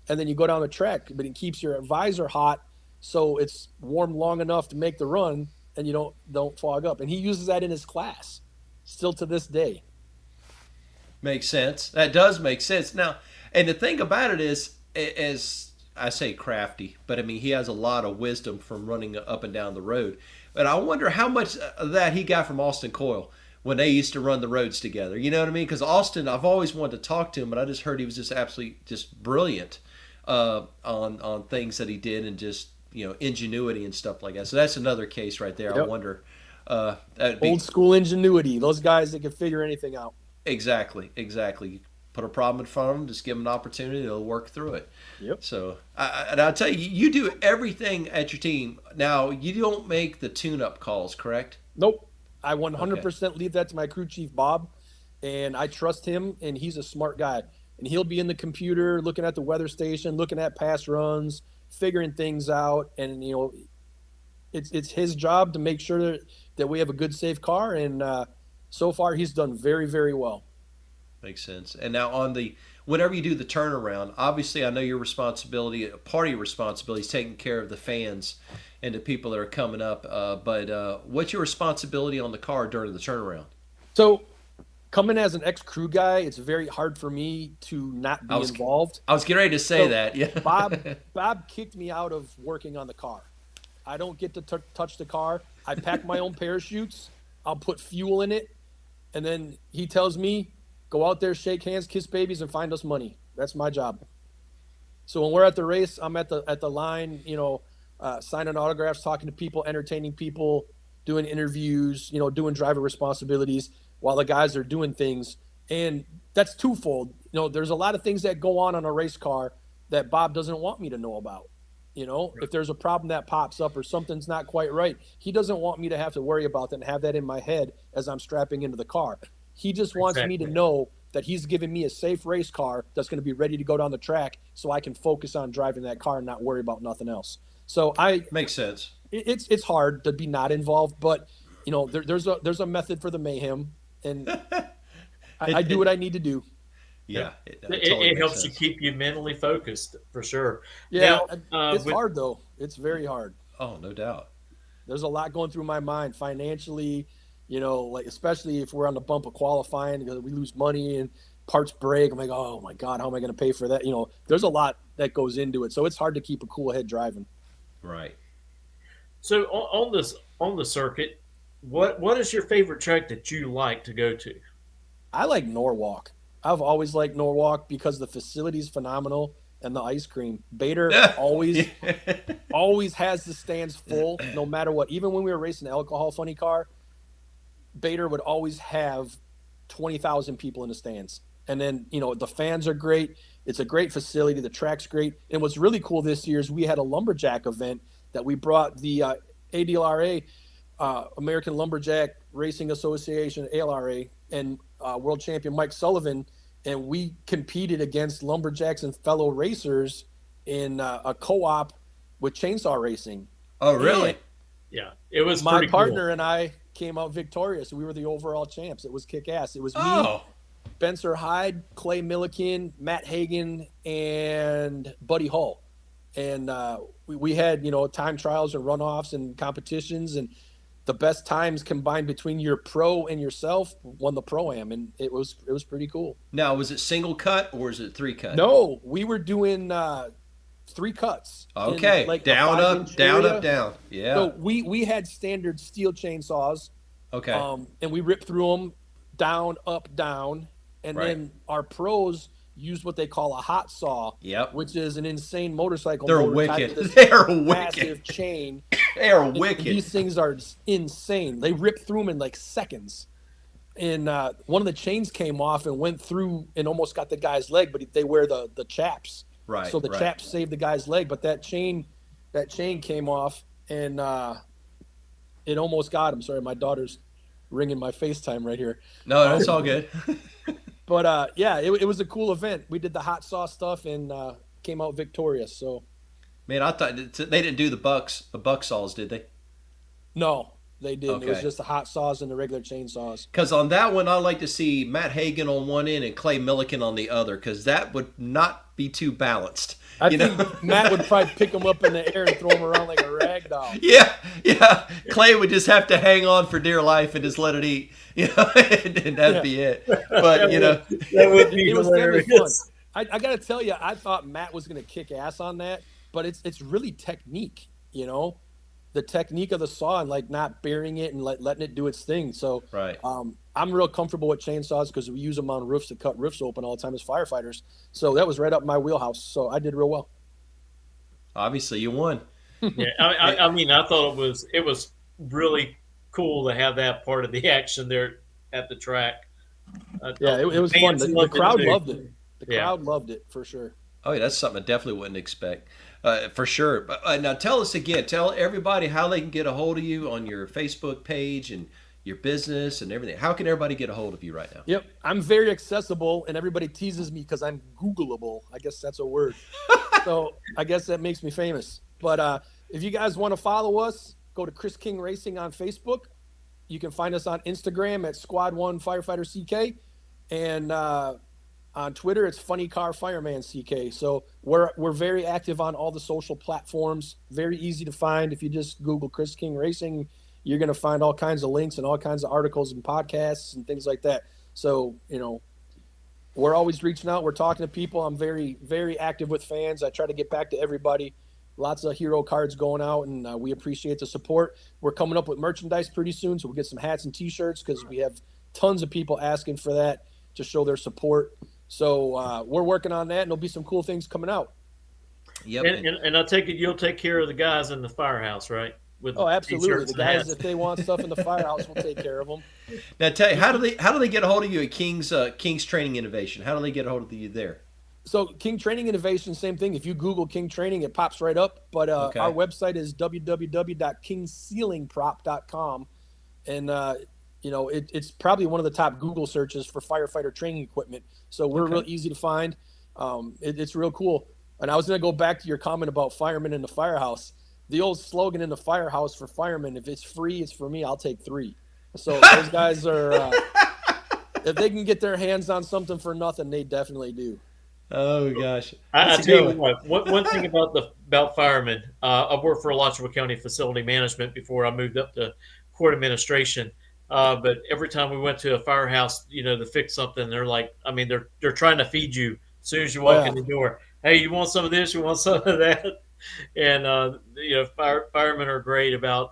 and then you go down the track. But it keeps your visor hot, so it's warm long enough to make the run, and you don't fog up. And he uses that in his class, still to this day. Makes sense. That does make sense. Now, and the thing about it is, as I say, crafty, but I mean, he has a lot of wisdom from running up and down the road. But I wonder how much of that he got from Austin Coyle when they used to run the roads together. You know what I mean? Because Austin, I've always wanted to talk to him, but I just heard he was just absolutely just brilliant on things that he did, and just ingenuity and stuff like that. So that's another case right there. Yep. I wonder. Old school ingenuity. Those guys that can figure anything out. Exactly. You put a problem in front of them, just give them an opportunity, they'll work through it. Yep. So, and I'll tell you, you do everything at your team. Now, you don't make the tune-up calls, correct? Nope. I 100% leave that to my crew chief, Bob, and I trust him, and he's a smart guy. And he'll be in the computer looking at the weather station, looking at past runs, figuring things out. And, it's his job to make sure that we have a good, safe car. And so far, he's done very, very well. Makes sense. And now whenever you do the turnaround, obviously I know your responsibility, part of your responsibility is taking care of the fans and the people that are coming up. But what's your responsibility on the car during the turnaround? So coming as an ex-crew guy, it's very hard for me to not be involved. I was getting ready to say that. Yeah. Bob kicked me out of working on the car. I don't get to touch the car. I pack my own parachutes. I'll put fuel in it. And then he tells me, go out there, shake hands, kiss babies, and find us money. That's my job. So when we're at the race, I'm at the line, signing autographs, talking to people, entertaining people, doing interviews, doing driver responsibilities while the guys are doing things. And that's twofold. There's a lot of things that go on a race car that Bob doesn't want me to know about. If there's a problem that pops up or something's not quite right, he doesn't want me to have to worry about that and have that in my head as I'm strapping into the car. He just wants me to know that he's giving me a safe race car that's going to be ready to go down the track so I can focus on driving that car and not worry about nothing else. So makes sense. It's hard to be not involved, but there's a method for the mayhem, and I do what I need to do. Yeah, it helps you keep you mentally focused for sure. Yeah, now, it's hard though. It's very hard. Oh, no doubt. There's a lot going through my mind financially. Especially if we're on the bump of qualifying, we lose money and parts break. I'm like, oh my God, how am I going to pay for that? There's a lot that goes into it. So it's hard to keep a cool head driving. Right. So on the circuit, what is your favorite track that you like to go to? I like Norwalk. I've always liked Norwalk because the facility is phenomenal and the ice cream. Bader always has the stands full no matter what. Even when we were racing the alcohol funny car, Bader would always have 20,000 people in the stands. And then, the fans are great. It's a great facility. The track's great. And what's really cool this year is we had a lumberjack event that we brought the ADLRA, American Lumberjack Racing Association, ALRA, and world champion Mike Sullivan. And we competed against lumberjacks and fellow racers in a co-op with chainsaw racing. Oh, really? Yeah. It was my partner and I came out victorious. We were the overall champs. It was kick-ass. It was me, Spencer Hyde, Clay Milliken, Matt Hagan, and Buddy Hull. And we had, time trials and runoffs and competitions, and the best times combined between your pro and yourself won the Pro-Am, and it was pretty cool. Now, was it single cut or was it 3 cut? No, we were doing 3 cuts. Okay, down, up, down, up, down. Yeah. So we had standard steel chainsaws. Okay. And we ripped through them down, up, down. And then our pros used what they call a hot saw, which is an insane motorcycle. They're wicked. They're wicked. Massive chain. They are wicked. These things are insane. They rip through them in like seconds. And one of the chains came off and went through and almost got the guy's leg, but they wear the chaps. Right. So the chaps saved the guy's leg, but that chain came off and it almost got him. Sorry, my daughter's ringing my FaceTime right here. No, that's all good. But it was a cool event. We did the hot sauce stuff and came out victorious. So, man, I thought they didn't do the buck saws, did they? No, They didn't. It was Okay. just the hot saws and the regular chainsaws. Because on that one, I like to see Matt Hagan on one end and Clay Milliken on the other, because that would not be too balanced. I You know? think Matt would probably pick them up in the air and throw them around like a rag doll. Yeah, yeah. Clay would just have to hang on for dear life and just let it eat, and that'd be it. But that would be It was definitely fun. hilarious. I got to tell you, I thought Matt was going to kick ass on that, but it's really technique, the technique of the saw and like not burying it and letting it do its thing. So right. I'm real comfortable with chainsaws because we use them on roofs to cut roofs open all the time as firefighters. So that was right up my wheelhouse. So I did real well. Obviously, you won. Yeah, I mean, I thought it was really cool to have that part of the action there at the track. Yeah, it was fun. The crowd loved it. The crowd loved it for sure. Oh, yeah, that's something I definitely wouldn't expect, for sure. But now tell us again. Tell everybody how they can get a hold of you on your Facebook page and your business and everything. How can everybody get a hold of you right now? Yep, I'm very accessible, and everybody teases me because I'm Googleable. I guess that's a word. So I guess that makes me famous. But if you guys want to follow us, go to Chris King Racing on Facebook. You can find us on Instagram at Squad 1 Firefighter CK, and on Twitter it's Funny Car Fireman CK. So we're very active on all the social platforms. Very easy to find. If you just Google Chris King Racing, you're going to find all kinds of links and all kinds of articles and podcasts and things like that. So we're always reaching out. We're talking to people. I'm very, very active with fans. I try to get back to everybody. Lots of hero cards going out, and we appreciate the support. We're coming up with merchandise pretty soon, so we'll get some hats and T-shirts because we have tons of people asking for that to show their support. So we're working on that, and there'll be some cool things coming out. Yep. And I take it you'll take care of the guys in the firehouse, right? Absolutely. The guys, if they want stuff in the firehouse, we'll take care of them. Now, tell you, how do they get a hold of you at King's Training Innovation? How do they get a hold of you there? So King Training Innovation, same thing. If you Google King Training, it pops right up. But our website is www.kingsealingprop.com. And, it's probably one of the top Google searches for firefighter training equipment. So we're real easy to find. It's real cool. And I was going to go back to your comment about firemen in the firehouse. The old slogan in the firehouse for firemen, if it's free, it's for me, I'll take 3. So those guys are, if they can get their hands on something for nothing, they definitely do. Oh gosh! I tell you what. One thing about firemen, I worked for Alachua County Facility Management before I moved up to court administration. But every time we went to a firehouse, to fix something, they're like, they're trying to feed you as soon as you walk in the door. Hey, you want some of this? You want some of that? And firemen are great about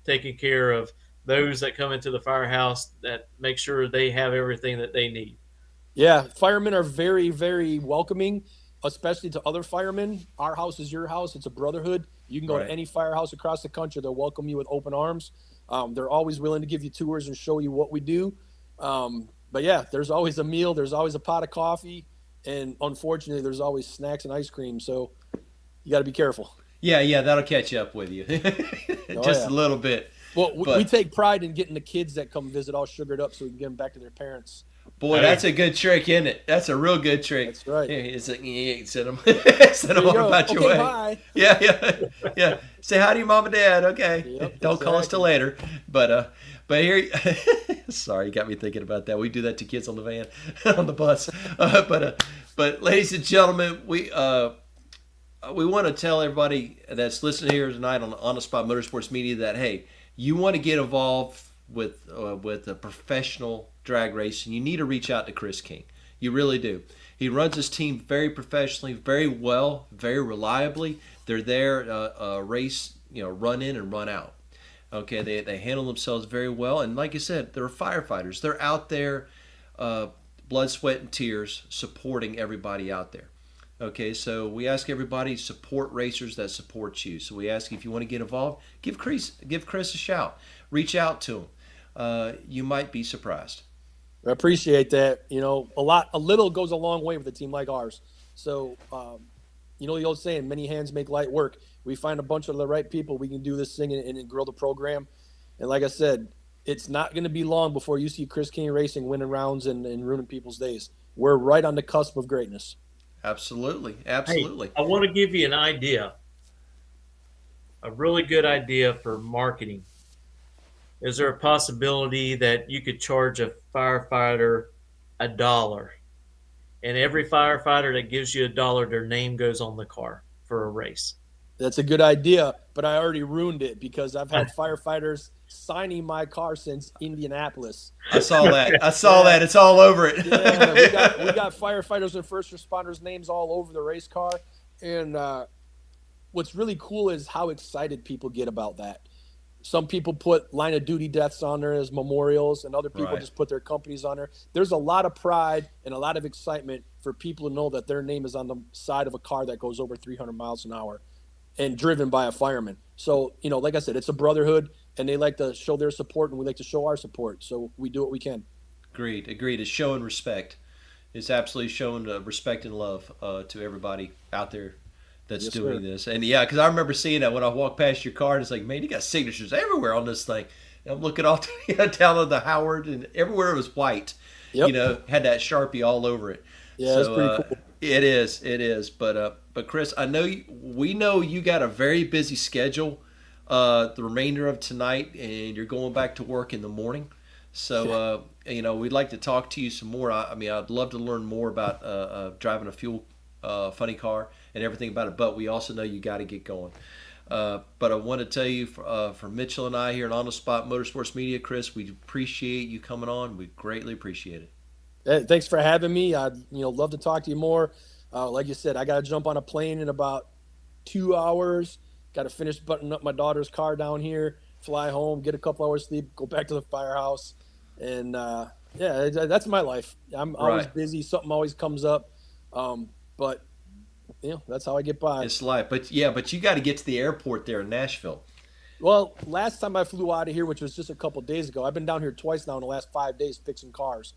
taking care of those that come into the firehouse, that make sure they have everything that they need. Yeah, firemen are very, very welcoming, especially to other firemen. Our house is your house. It's a brotherhood. You can go to any firehouse across the country. They'll welcome you with open arms. They're always willing to give you tours and show you what we do. But yeah, there's always a meal. There's always a pot of coffee. And unfortunately, there's always snacks and ice cream. So you got to be careful. Yeah, that'll catch up with you. Just a little bit. Well, we take pride in getting the kids that come visit all sugared up so we can get them back to their parents. Boy, that's a good trick, isn't it? That's a real good trick. That's right. It's like, send them on about your way. Bye. Yeah. Say hi to your mom and dad. Okay. Yep, Don't call us till later. But here, sorry, you got me thinking about that. We do that to kids on the van, on the bus. But ladies and gentlemen, we want to tell everybody that's listening here tonight on the Spot Motorsports Media that, hey, you want to get involved with a professional drag race, and you need to reach out to Chris King. You really do. He runs his team very professionally, very well, very reliably. They're there race, run in and run out. Okay, they handle themselves very well, and like I said, they're firefighters. They're out there, blood, sweat, and tears, supporting everybody out there. Okay, so we ask everybody to support racers that support you. So we ask you, if you want to get involved, give Chris a shout. Reach out to him. You might be surprised. I appreciate that. A little goes a long way with a team like ours. So, the old saying, many hands make light work. We find a bunch of the right people, we can do this thing and grow the program. And like I said, it's not going to be long before you see Chris King Racing winning rounds and ruining people's days. We're right on the cusp of greatness. Absolutely. Hey, I want to give you an idea, a really good idea for marketing. is there a possibility that you could charge a firefighter $1, and every firefighter that gives you $1, their name goes on the car for a race? That's a good idea, but I already ruined it because I've had firefighters signing my car since Indianapolis. I saw that. I saw that. It's all over it. Yeah, we got firefighters and first responders' names all over the race car, and what's really cool is how excited people get about that. Some people put line of duty deaths on there as memorials, and other people Right. just put their companies on there. There's a lot of pride and a lot of excitement for people to know that their name is on the side of a car that goes over 300 miles an hour and driven by a fireman. So, like I said, it's a brotherhood, and they like to show their support, and we like to show our support. So we do what we can. Agreed. It's showing respect. It's absolutely showing respect and love to everybody out there that's Yes, doing sir. this. And yeah, because I remember seeing that when I walked past your car, and it's like, man, you got signatures everywhere on this thing. And I'm looking all down on the Howard, and everywhere it was white. Yep. Had that Sharpie all over it. Yeah, so, it's pretty cool. It is. But Chris, I know we know you got a very busy schedule the remainder of tonight, and you're going back to work in the morning. So, we'd like to talk to you some more. I mean, I'd love to learn more about driving a fuel funny car and everything about it. But we also know you got to get going. But I want to tell you, for Mitchell and I here at On the Spot Motorsports Media, Chris, we appreciate you coming on. We greatly appreciate it. Hey, thanks for having me. I'd love to talk to you more. Like you said, I got to jump on a plane in about 2 hours. Got to finish buttoning up my daughter's car down here, fly home, get a couple hours sleep, go back to the firehouse, and that's my life. I'm always Right. busy. Something always comes up, but that's how I get by. It's life. But you got to get to the airport there in Nashville. Well, last time I flew out of here, which was just a couple days ago, I've been down here twice now in the last 5 days fixing cars.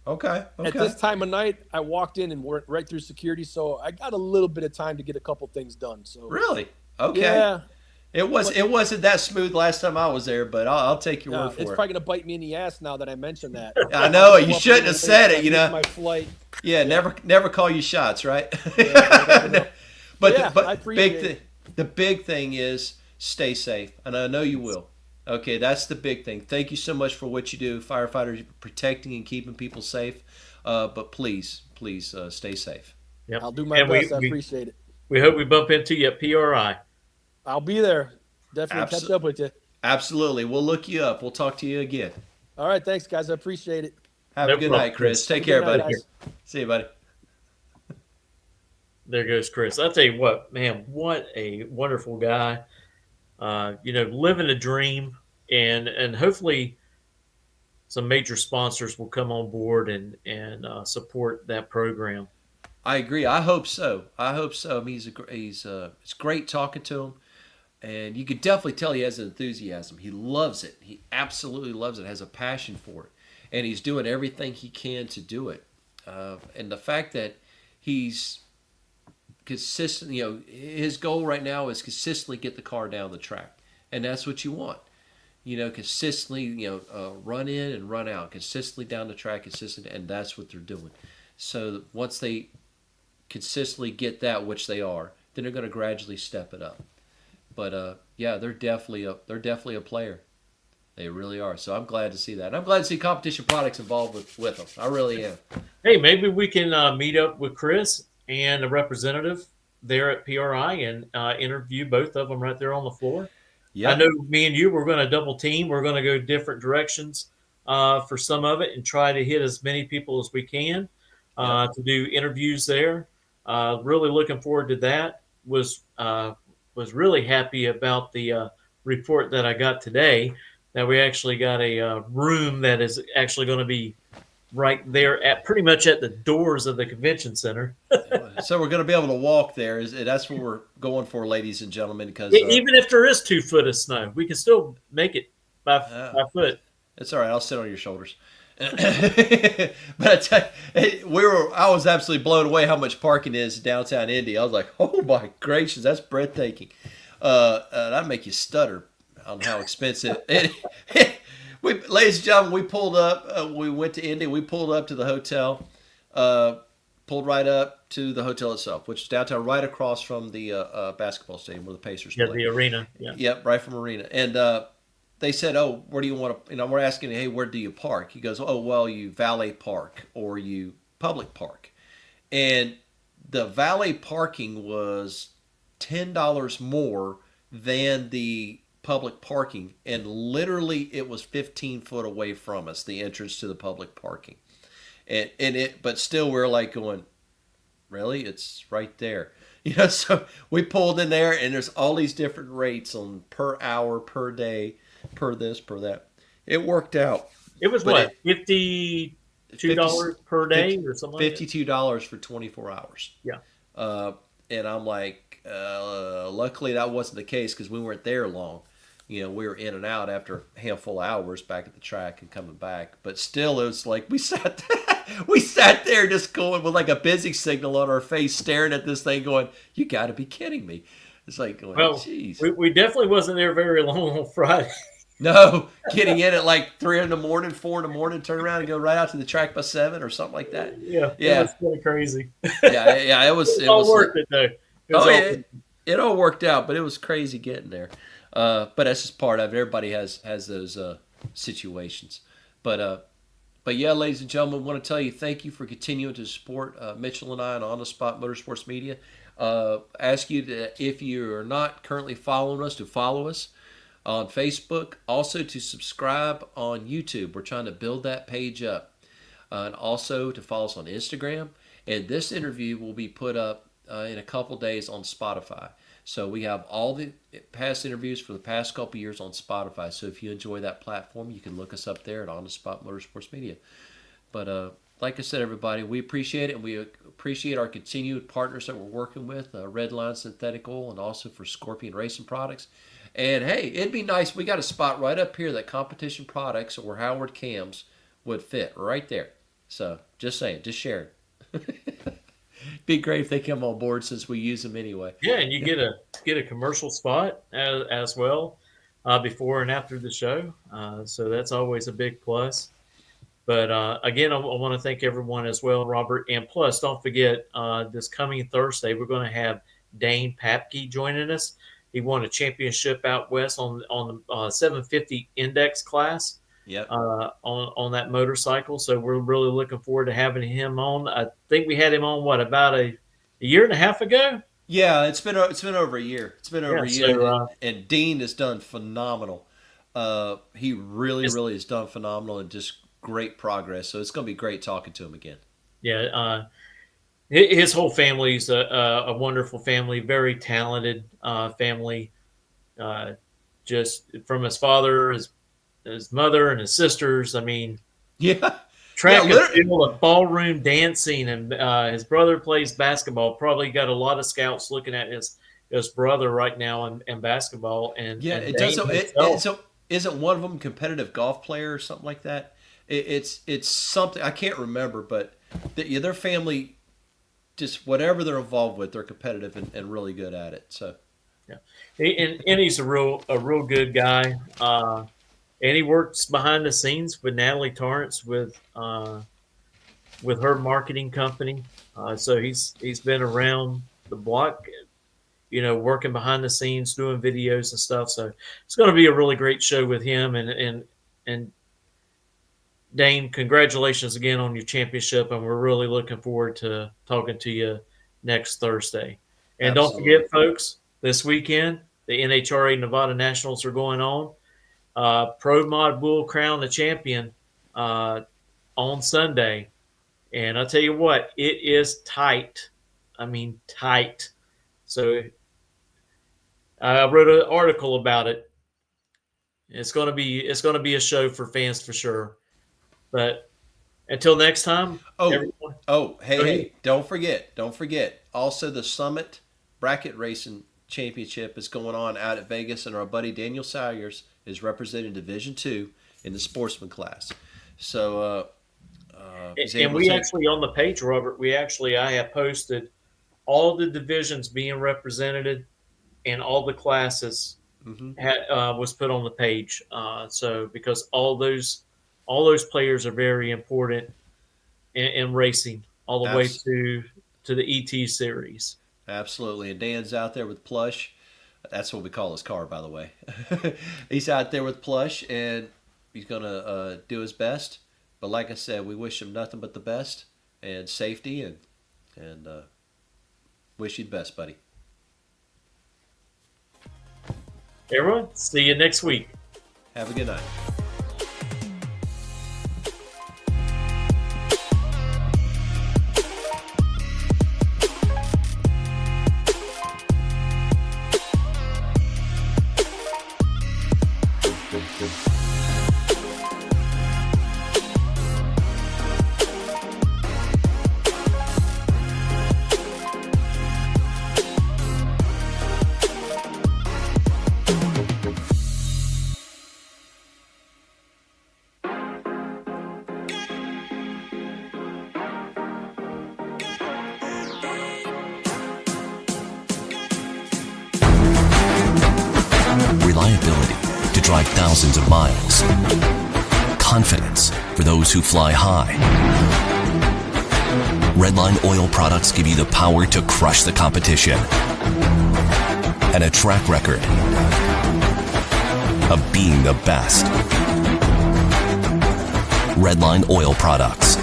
Okay. At this time of night, I walked in and went right through security, so I got a little bit of time to get a couple things done. So Really? Okay. yeah, It wasn't that smooth last time I was there, but I'll take your word it's for it. probably gonna bite me in the ass now that I mentioned that. I know you shouldn't have said it. My flight. Yeah, never call you shots, right? Yeah, but I appreciate it. the big thing is stay safe, and I know you will. Okay, that's the big thing. Thank you so much for what you do, firefighters, protecting and keeping people safe. But please, stay safe. Yep. I'll do my And best. I appreciate it. we hope we bump into you at PRI. I'll be there. Definitely catch up with you. Absolutely. We'll look you up. We'll talk to you again. All right, thanks, guys. I appreciate it. Have No a good problem, night, Chris. Chris. Take Good care, night, buddy. guys. See you, buddy. There goes Chris. I'll tell you what, man, what a wonderful guy. Living a dream, and hopefully some major sponsors will come on board and support that program. I agree. I hope so. I mean, it's great talking to him, and you could definitely tell he has an enthusiasm. He loves it. He absolutely loves it. Has a passion for it, and he's doing everything he can to do it. And the fact that he's consistent, his goal right now is consistently get the car down the track, and that's what you want. Consistently, run in and run out, consistently down the track, consistently, and that's what they're doing. So once they consistently get that, which they are, then they're going to gradually step it up. But they're definitely a player. They really are. So I'm glad to see that. And I'm glad to see Competition Products involved with them. I really am. Hey, maybe we can meet up with Chris and a representative there at PRI and interview both of them right there on the floor. Yeah. I know me and you, we're going to double team. We're going to go different directions for some of it and try to hit as many people as we can to do interviews there. Really looking forward to that. Was really happy about the report that I got today, that we actually got a room that is actually going to be right there at pretty much at the doors of the convention center. So we're going to be able to walk there. That's what we're going for, ladies and gentlemen. Because Even if there is 2 foot of snow, we can still make it by foot. it's all right. I'll sit on your shoulders. But I was absolutely blown away how much parking is in downtown Indy. I was like, oh my gracious, that's breathtaking. That'd make you stutter on how expensive it. Ladies and gentlemen, we pulled up. We went to Indy. We pulled up to the hotel. Pulled right up to the hotel itself, which is downtown, right across from the basketball stadium where the Pacers play. Yeah, the arena. Yeah. Yep, right from arena. And they said, "Oh, where do you want to?" We're asking, "Hey, where do you park?" He goes, "Oh, well, you valet park or you public park," and the valet parking was $10 more than the public parking, and literally it was 15 foot away from us, the entrance to the public parking, but still we're like going, really, it's right there. So we pulled in there, and there's all these different rates on per hour, per day, per this, per that. It worked out. It was But what, $52 per day or something like that? $52 for 24 hours. Yeah. Uh, and I'm like, luckily that wasn't the case because we weren't there long. We were in and out after a handful of hours back at the track and coming back. But still, it was like we sat there just going with like a busy signal on our face, staring at this thing, going, "You got to be kidding me!" It's like going, Well, "Jeez." we definitely wasn't there very long on Friday. No, getting in at like 3 in the morning, 4 in the morning, turn around and go right out to the track by 7 or something like that. Yeah, Yeah. it was kind of crazy. Yeah. It was. It all worth it though. It all worked out, but it was crazy getting there. But that's just part of it. Everybody has those situations. But yeah, ladies and gentlemen, I want to tell you thank you for continuing to support Mitchell and I on the Spot Motorsports Media. Ask you to, if you are not currently following us, to follow us on Facebook. Also to subscribe on YouTube. We're trying to build that page up. And also to follow us on Instagram. And this interview will be put up in a couple days on Spotify. So we have all the past interviews for the past couple years on Spotify. So if you enjoy that platform, you can look us up there at On the Spot Motorsports Media. But like I said, everybody, we appreciate it. And we appreciate our continued partners that we're working with, Redline Synthetic Oil, and also for Scorpion Racing Products. And hey, it'd be nice. We got a spot right up here that Competition Products or Howard Cams would fit right there. So just saying, just sharing. Be great if they come on board since we use them anyway. Yeah, and you get a commercial spot as well before and after the show. So that's always a big plus. But again, I want to thank everyone as well, Robert. And plus, don't forget, this coming Thursday, we're going to have Dane Papke joining us. He won a championship out west on the 750 index class. Yep. On that motorcycle. So we're really looking forward to having him on. I think we had him on, about a year and a half ago? Yeah, it's been over a year. It's been over a year. So, and Dean has done phenomenal. He really has done phenomenal and just great progress. So it's going to be great talking to him again. Yeah. His whole family's a wonderful family, very talented family. Just from his father, his mother, and his sisters. I mean, yeah, track and field, ballroom dancing, and his brother plays basketball. Probably got a lot of scouts looking at his brother right now in basketball. And yeah, and it does. So isn't one of them competitive golf player or something like that? It's something I can't remember, but their family, just whatever they're involved with, they're competitive and really good at it. So yeah, and he's a real good guy. And he works behind the scenes with Natalie Torrance with her marketing company. So he's been around the block, working behind the scenes, doing videos and stuff. So it's going to be a really great show with him. And Dane, congratulations again on your championship. And we're really looking forward to talking to you next Thursday. And Don't forget, folks, this weekend, the NHRA Nevada Nationals are going on. Pro Mod will crown the champion on Sunday. And I'll tell you what, it is tight. I mean, tight. So I wrote an article about it. It's going to be a show for fans for sure. But until next time. Hey, don't forget. Also, the Summit Bracket Racing Championship is going on out at Vegas, and our buddy Daniel Salyers is representing Division II in the sportsman class. So, and we actually on the page, Robert, I have posted all the divisions being represented and all the classes was put on the page. So because all those players are very important in racing all the way to the ET series. Absolutely, and Dan's out there with Plush. That's what we call his car, by the way. He's out there with Plush, and he's going to do his best. But like I said, we wish him nothing but the best and safety, and wish you the best, buddy. Everyone, see you next week. Have a good night. Reliability to drive thousands of miles. Confidence for those who fly high. Redline oil products give you the power to crush the competition. And a track record of being the best. Redline oil products.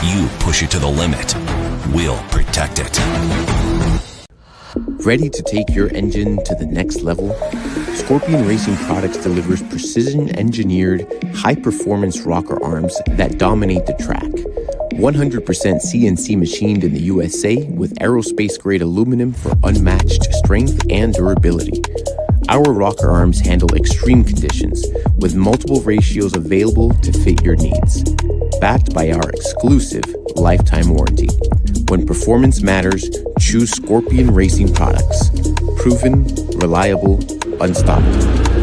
You push it to the limit, we'll protect it. Ready to take your engine to the next level? Scorpion Racing Products delivers precision-engineered, high-performance rocker arms that dominate the track. 100% CNC machined in the USA with aerospace-grade aluminum for unmatched strength and durability. Our rocker arms handle extreme conditions with multiple ratios available to fit your needs. Backed by our exclusive lifetime warranty. When performance matters, choose Scorpion Racing Products. Proven, reliable, unstoppable.